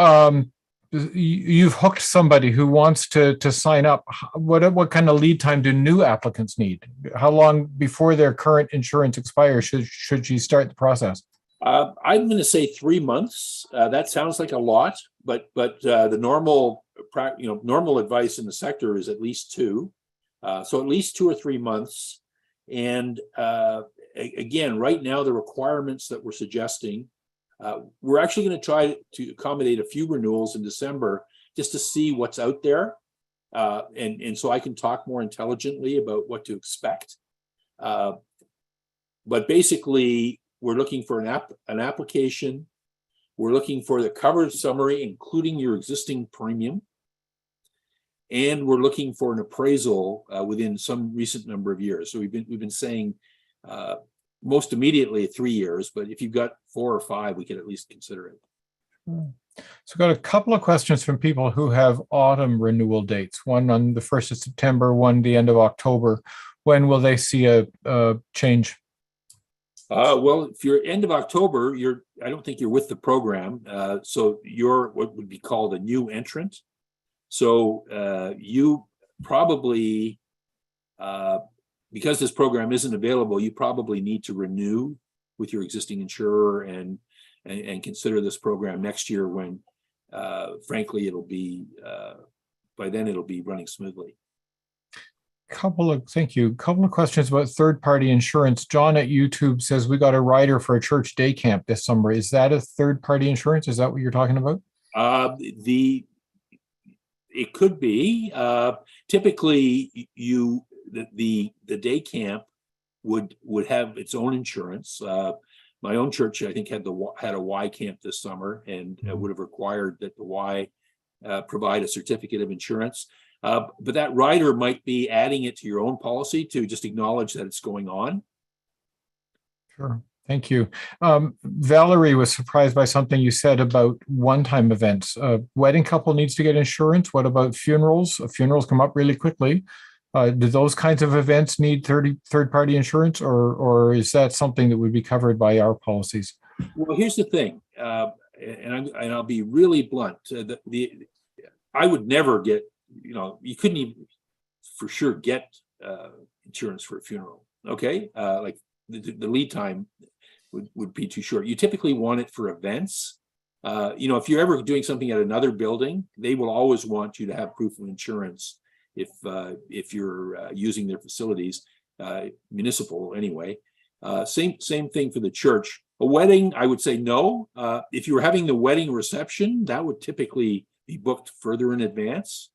you've hooked somebody who wants to sign up. What kind of lead time do new applicants need? How long before their current insurance expires should she start the process? I'm going to say 3 months. That sounds like a lot, but the normal advice in the sector is at least 2. So at least 2 or 3 months. And again, right now, the requirements that we're suggesting, we're actually going to try to accommodate a few renewals in December just to see what's out there. And so I can talk more intelligently about what to expect. But basically, we're looking for an application. We're looking for the coverage summary, including your existing premium. And we're looking for an appraisal within some recent number of years. So we've been saying most immediately 3 years, but if you've got 4 or 5, we can at least consider it. So got a couple of questions from people who have autumn renewal dates. One on the 1st of September, one the end of October. When will they see a change? Well, if you're end of October, I don't think you're with the program. So you're what would be called a new entrant. So you probably, because this program isn't available, you probably need to renew with your existing insurer and consider this program next year when, frankly, it'll be, by then it'll be running smoothly. Thank you. Couple of questions about third-party insurance. John at YouTube says we got a rider for a church day camp this summer. Is that a third-party insurance? Is that what you're talking about? It could be. Typically, the day camp would have its own insurance. My own church, I think, had a Y camp this summer, and would have required that the Y provide a certificate of insurance. But that rider might be adding it to your own policy to just acknowledge that it's going on. Sure. Thank you. Valerie was surprised by something you said about one-time events. A wedding couple needs to get insurance. What about funerals? Funerals come up really quickly. Do those kinds of events need third-party insurance, or is that something that would be covered by our policies? Well, here's the thing, and I'll be really blunt. I would never get, you couldn't even for sure get insurance for a funeral. Okay, like the lead time would be too short. You typically want it for events. If you're ever doing something at another building, they will always want you to have proof of insurance if you're using their facilities, municipal anyway. Same thing for the church. A wedding, I would say no. If you were having the wedding reception, that would typically be booked further in advance.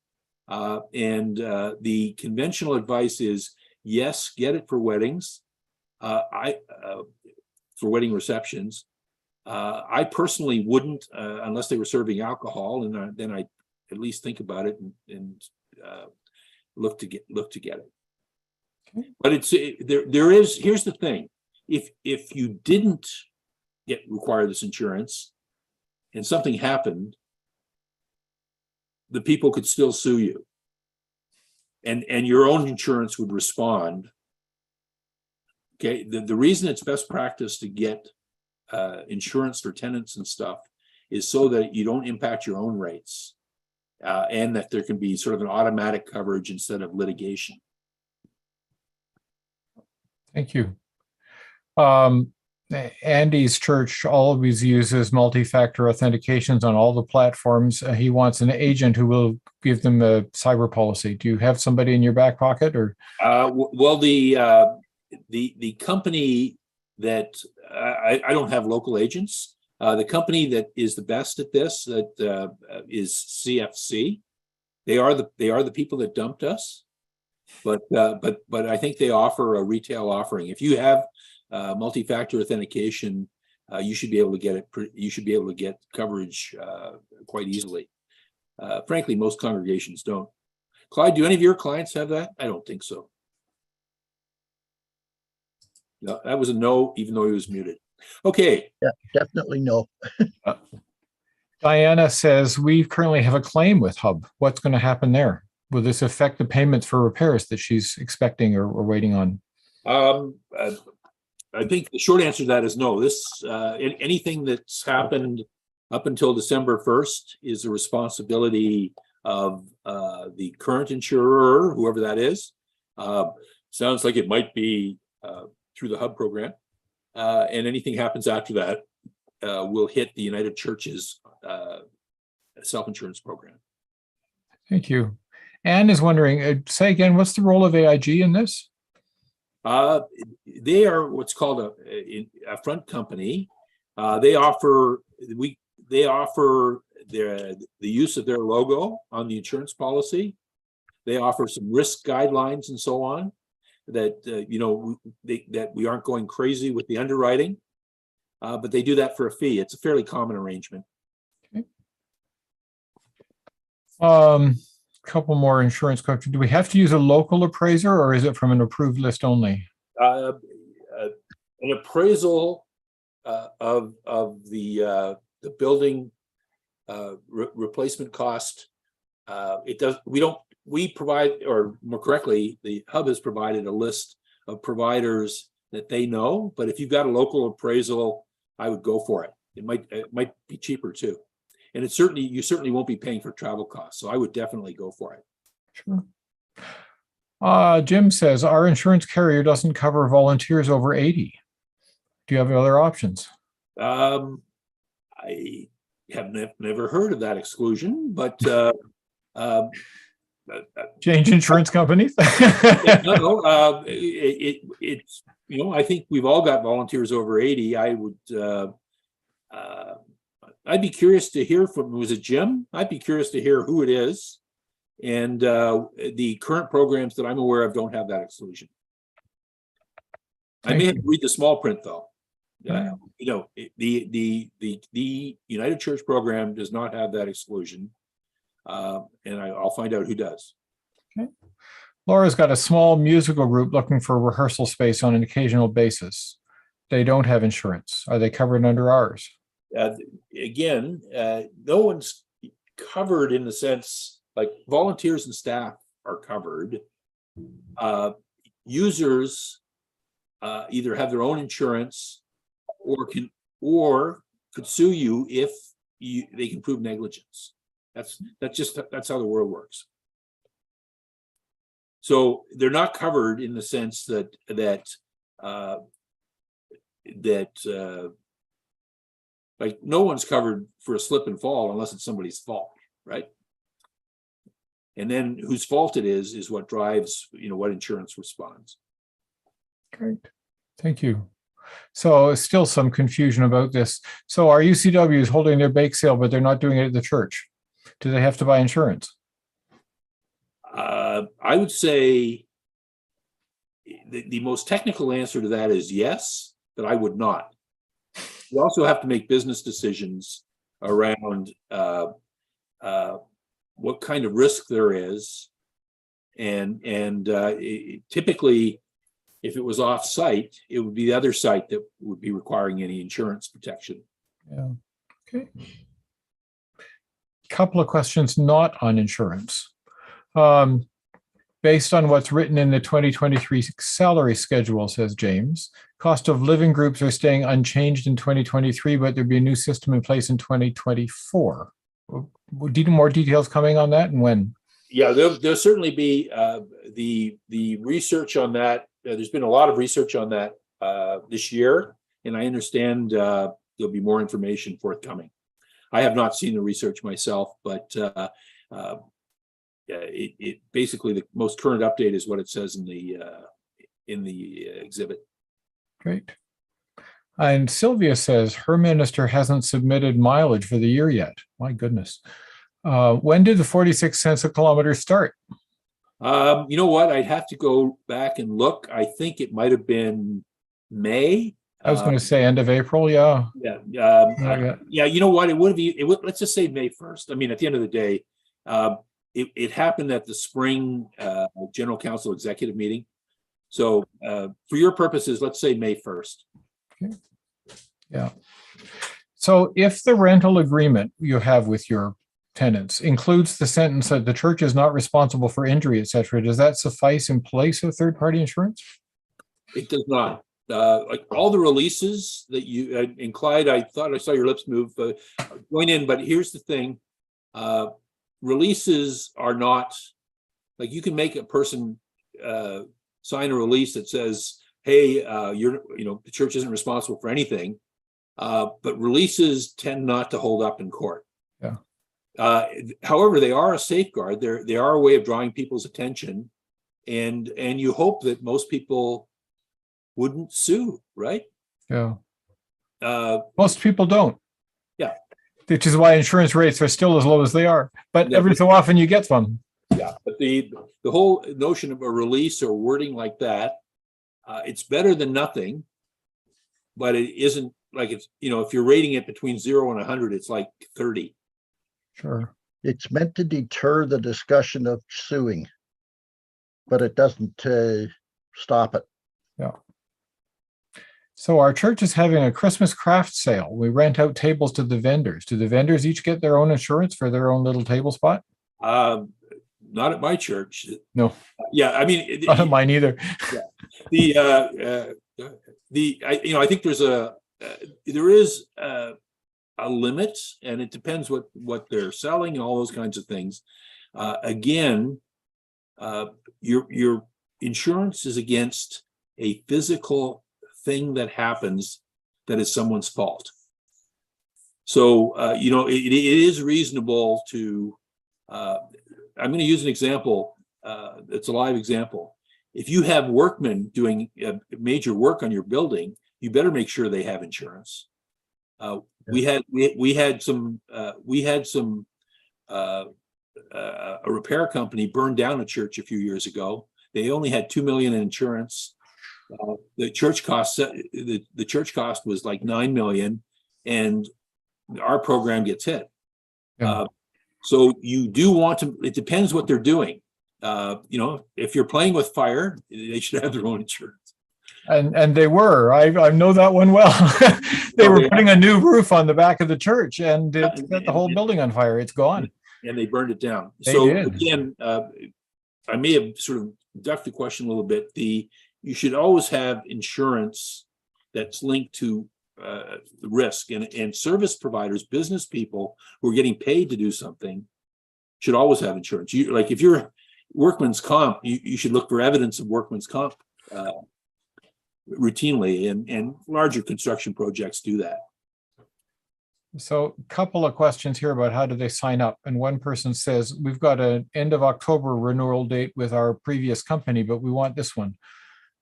And the conventional advice is, yes, get it for weddings. For wedding receptions. I personally wouldn't unless they were serving alcohol, and then I at least think about it and look to get it. Okay. But here's the thing: if you didn't require this insurance and something happened, the people could still sue you, and your own insurance would respond. Okay, the reason it's best practice to get insurance for tenants and stuff is so that you don't impact your own rates, and that there can be sort of an automatic coverage instead of litigation. Thank you. Andy's church always uses multi-factor authentications on all the platforms. He wants an agent who will give them a cyber policy. Do you have somebody in your back pocket, or? Well, the company that I don't have local agents. The company that is the best at this is CFC. They are the people that dumped us, but I think they offer a retail offering. If you have multi-factor authentication, you should be able to get it. You should be able to get coverage quite easily. Frankly, most congregations don't. Clyde, do any of your clients have that? I don't think so. No, that was a no, even though he was muted. Okay. Yeah, definitely no. Diana says, we currently have a claim with Hub. What's going to happen there? Will this affect the payments for repairs that she's expecting or waiting on? I think the short answer to that is no. This anything that's happened up until December 1st is the responsibility of the current insurer, whoever that is. Sounds like it might be through the Hub program. And anything happens after that will hit the United Church's self-insurance program. Thank you. Anne is wondering, say again, what's the role of AIG in this? They are what's called a front company. They offer the use of their logo on the insurance policy. They offer some risk guidelines and so on that that we aren't going crazy with the underwriting, but they do that for a fee. It's a fairly common arrangement. Okay. Couple more insurance questions. Do we have to use a local appraiser, or is it from an approved list only? An appraisal of the building replacement cost. We provide, or more correctly, the Hub has provided a list of providers that they know. But if you've got a local appraisal, I would go for it. It might be cheaper too. And you certainly won't be paying for travel costs. So I would definitely go for it. Sure. Jim says, our insurance carrier doesn't cover volunteers over 80. Do you have other options? I have never heard of that exclusion, but change insurance companies. No, it's I think we've all got volunteers over 80. I'd be curious to hear from, was it Jim? I'd be curious to hear who it is. And the current programs that I'm aware of don't have that exclusion. I may have to read the small print though. The United Church program does not have that exclusion. And I'll find out who does. Okay. Laura's got a small musical group looking for rehearsal space on an occasional basis. They don't have insurance. Are they covered under ours? Again, no one's covered in the sense, like volunteers and staff are covered. Users either have their own insurance or could sue you if they can prove negligence. That's how the world works. So they're not covered in the sense that like no one's covered for a slip and fall unless it's somebody's fault, right? And then whose fault it is what drives, what insurance responds. Great, thank you. So still some confusion about this. So our UCW is holding their bake sale, but they're not doing it at the church. Do they have to buy insurance? I would say the most technical answer to that is yes, but I would not. You also have to make business decisions around what kind of risk there is, and typically, if it was off-site, it would be the other site that would be requiring any insurance protection. Yeah. Okay. Couple of questions not on insurance. based on what's written in the 2023 salary schedule, says James, cost of living groups are staying unchanged in 2023, but there'd be a new system in place in 2024. More details coming on that and when? Yeah, there'll certainly be the research on that. There's been a lot of research on that this year, and I understand there'll be more information forthcoming. I have not seen the research myself, but it basically, the most current update is what it says in the exhibit. Great. And Sylvia says her minister hasn't submitted mileage for the year yet. My goodness. When did the 46 cents a kilometer start? You know what? I'd have to go back and look. I think it might have been May. I was going to say end of April. Yeah. Yeah. You know what? It would be. Let's just say May 1st. I mean, at the end of the day, it happened at the spring General Council executive meeting. So for your purposes, let's say May 1st. Okay. Yeah. So if the rental agreement you have with your tenants includes the sentence that the church is not responsible for injury, etc., does that suffice in place of third-party insurance? It does not. Like all the releases that you and Clyde, I thought I saw your lips move. Join in, but here's the thing: releases are not like you can make a person sign a release that says, "Hey, the church isn't responsible for anything," but releases tend not to hold up in court. Yeah. However, they are a safeguard. They are a way of drawing people's attention, and you hope that most people wouldn't sue, right? Yeah. Most people don't. Yeah. Which is why insurance rates are still as low as they are. But Yeah. every so often you get one. Yeah. But the whole notion of a release or wording like that, it's better than nothing, but it isn't like it's, if you're rating it between 0 and 100, it's like 30. Sure. It's meant to deter the discussion of suing, but it doesn't stop it. Yeah. So our church is having a Christmas craft sale. We rent out tables to the vendors. Do the vendors each get their own insurance for their own little table spot? Not at my church. No. Yeah, I mean, not at mine either. Yeah. I think there is a limit, and it depends what they're selling and all those kinds of things. Again, your insurance is against a physical thing that happens that is someone's fault. So it is reasonable to. I'm going to use an example. It's a live example. If you have workmen doing major work on your building, you better make sure they have insurance. We had a repair company burned down a church a few years ago. They only had $2 million in insurance. The church cost was like $9 million, and our program gets hit. Yeah. So you do want to. It depends what they're doing. If you're playing with fire, they should have their own insurance. And they were. I know that one well. They were putting a new roof on the back of the church, and it set the whole building on fire. It's gone. And they burned it down. They so did. Again, I may have sort of ducked the question a little bit. You should always have insurance that's linked to the risk, and service providers, business people who are getting paid to do something should always have insurance. If you're workman's comp, you should look for evidence of workman's comp routinely, and larger construction projects do that. So a couple of questions here about how do they sign up. And one person says, we've got an end of October renewal date with our previous company, but we want this one.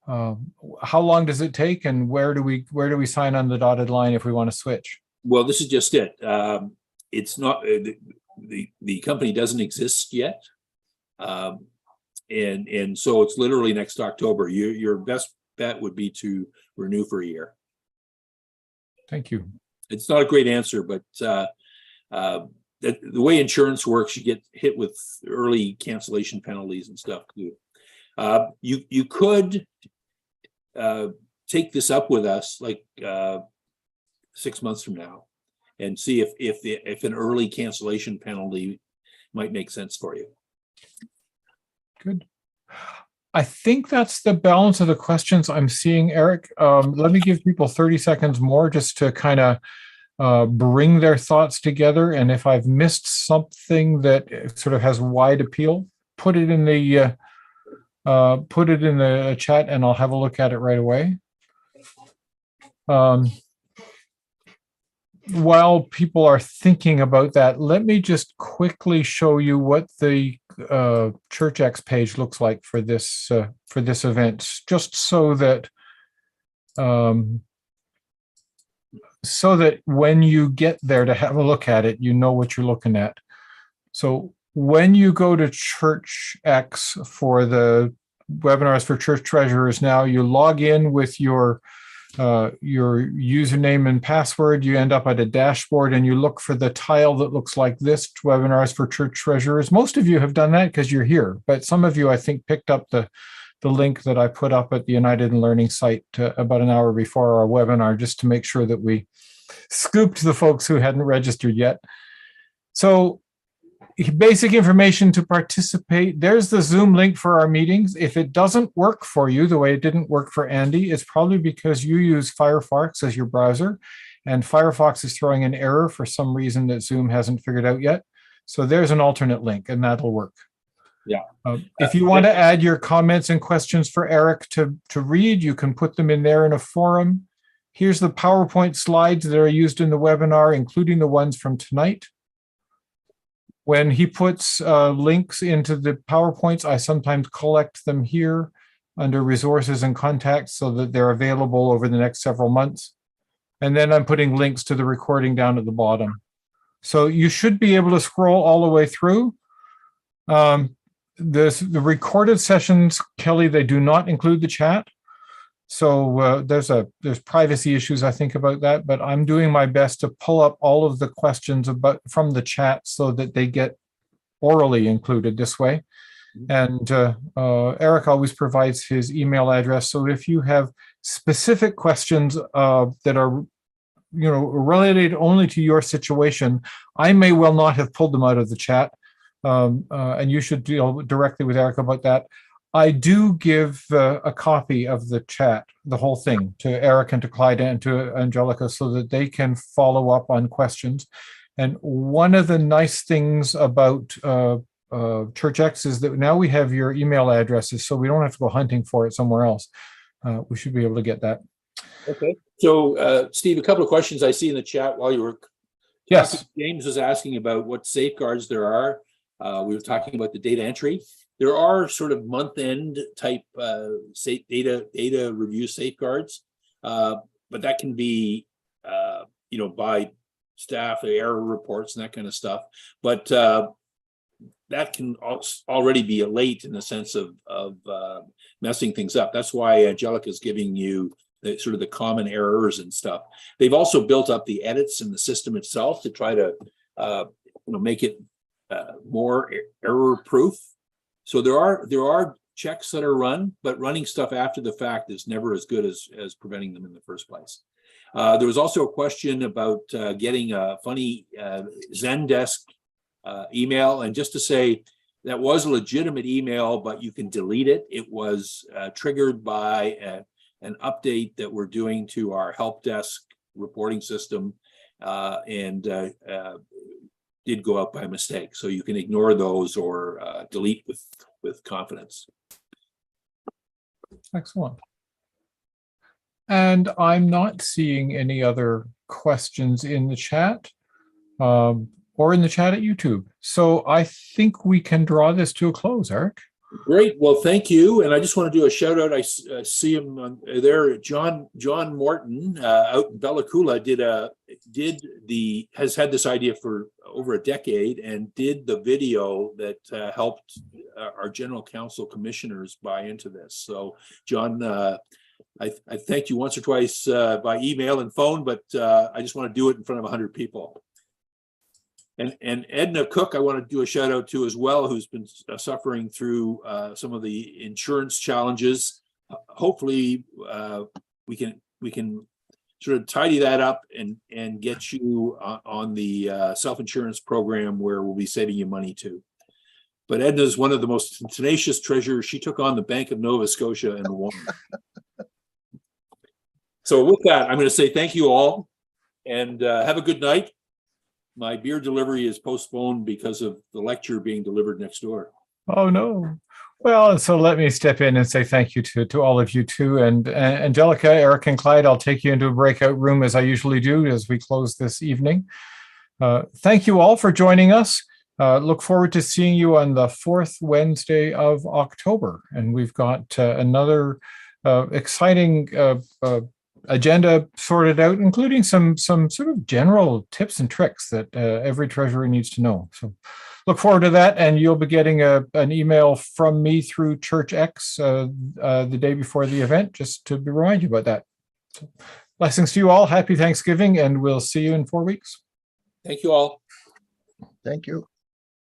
How long does it take, and where do we sign on the dotted line if we want to switch? Well, this is just it. It's not the company doesn't exist yet, and so it's literally next October. Your best bet would be to renew for a year. Thank you. It's not a great answer, but the way insurance works, you get hit with early cancellation penalties and stuff too. You could take this up with us like 6 months from now and see if an early cancellation penalty might make sense for you. Good. I think that's the balance of the questions I'm seeing, Eric. Let me give people 30 seconds more just to kind of bring their thoughts together. And if I've missed something that sort of has wide appeal, put it in the chat, and I'll have a look at it right away. While people are thinking about that, let me just quickly show you what the ChurchX page looks like for this event, just so that when you get there to have a look at it, you know what you're looking at. So when you go to ChurchX for the webinars for church treasurers now, you log in with your username and password. You end up at a dashboard and you look for the tile that looks like this, webinars for church treasurers. Most of you have done that because you're here, but some of you, I think, picked up the link that I put up at the United in Learning site about an hour before our webinar, just to make sure that we scooped the folks who hadn't registered yet. So basic information to participate. There's the Zoom link for our meetings. If it doesn't work for you the way it didn't work for Andy, it's probably because you use Firefox as your browser, and Firefox is throwing an error for some reason that Zoom hasn't figured out yet. So there's an alternate link, and that'll work. Yeah. If you want to add your comments and questions for Eric to read, you can put them in there in a forum. Here's the PowerPoint slides that are used in the webinar, including the ones from tonight. When he puts links into the PowerPoints, I sometimes collect them here under resources and contacts so that they're available over the next several months. And then I'm putting links to the recording down at the bottom. So you should be able to scroll all the way through. The recorded sessions, Kelly, they do not include the chat. So there's privacy issues, I think, about that, but I'm doing my best to pull up all of the questions from the chat so that they get orally included this way. And Eric always provides his email address. So if you have specific questions that are related only to your situation, I may well not have pulled them out of the chat. And you should deal directly with Eric about that. I do give a copy of the chat, the whole thing, to Eric and to Clyde and to Angelica so that they can follow up on questions. And one of the nice things about ChurchX is that now we have your email addresses, so we don't have to go hunting for it somewhere else. We should be able to get that. Okay. So, Steve, a couple of questions I see in the chat while you were Yes. talking. James was asking about what safeguards there are. We were talking about the data entry. There are sort of month-end type data review safeguards, but that can be, by staff, error reports and that kind of stuff. But that can already be late in the sense of messing things up. That's why Angelica is giving you sort of the common errors and stuff. They've also built up the edits in the system itself to try to make it more error-proof. So there are checks that are run, but running stuff after the fact is never as good as preventing them in the first place. There was also a question about getting a funny Zendesk email, and just to say that was a legitimate email, but you can delete it. It was triggered by an update that we're doing to our help desk reporting system, and did go out by mistake. So you can ignore those or delete with confidence. Excellent. And I'm not seeing any other questions in the chat or in the chat at YouTube. So I think we can draw this to a close, Eric. Great. Well, thank you. And I just want to do a shout out. I see him there. John Morton out in Bella Coola has had this idea for over a decade and did the video that helped our general counsel commissioners buy into this. So John, I thanked you once or twice by email and phone, but I just want to do it in front of 100 people. And Edna Cook, I want to do a shout out to as well, who's been suffering through some of the insurance challenges. Hopefully, we can sort of tidy that up and get you on the self-insurance program where we'll be saving you money too. But Edna's one of the most tenacious treasurers. She took on the Bank of Nova Scotia and won. So with that, I'm going to say thank you all and have a good night. My beer delivery is postponed because of the lecture being delivered next door. Oh, no. Well, and so let me step in and say thank you to all of you too. And Angelica, Eric, and Clyde, I'll take you into a breakout room as I usually do as we close this evening. Thank you all for joining us. Look forward to seeing you on the 4th Wednesday of October. And we've got another exciting agenda sorted out, including some sort of general tips and tricks that every treasurer needs to know. So look forward to that, and you'll be getting an email from me through ChurchX the day before the event, just to remind you about that. So, blessings to you all. Happy Thanksgiving, and we'll see you in 4 weeks. Thank you all. Thank you.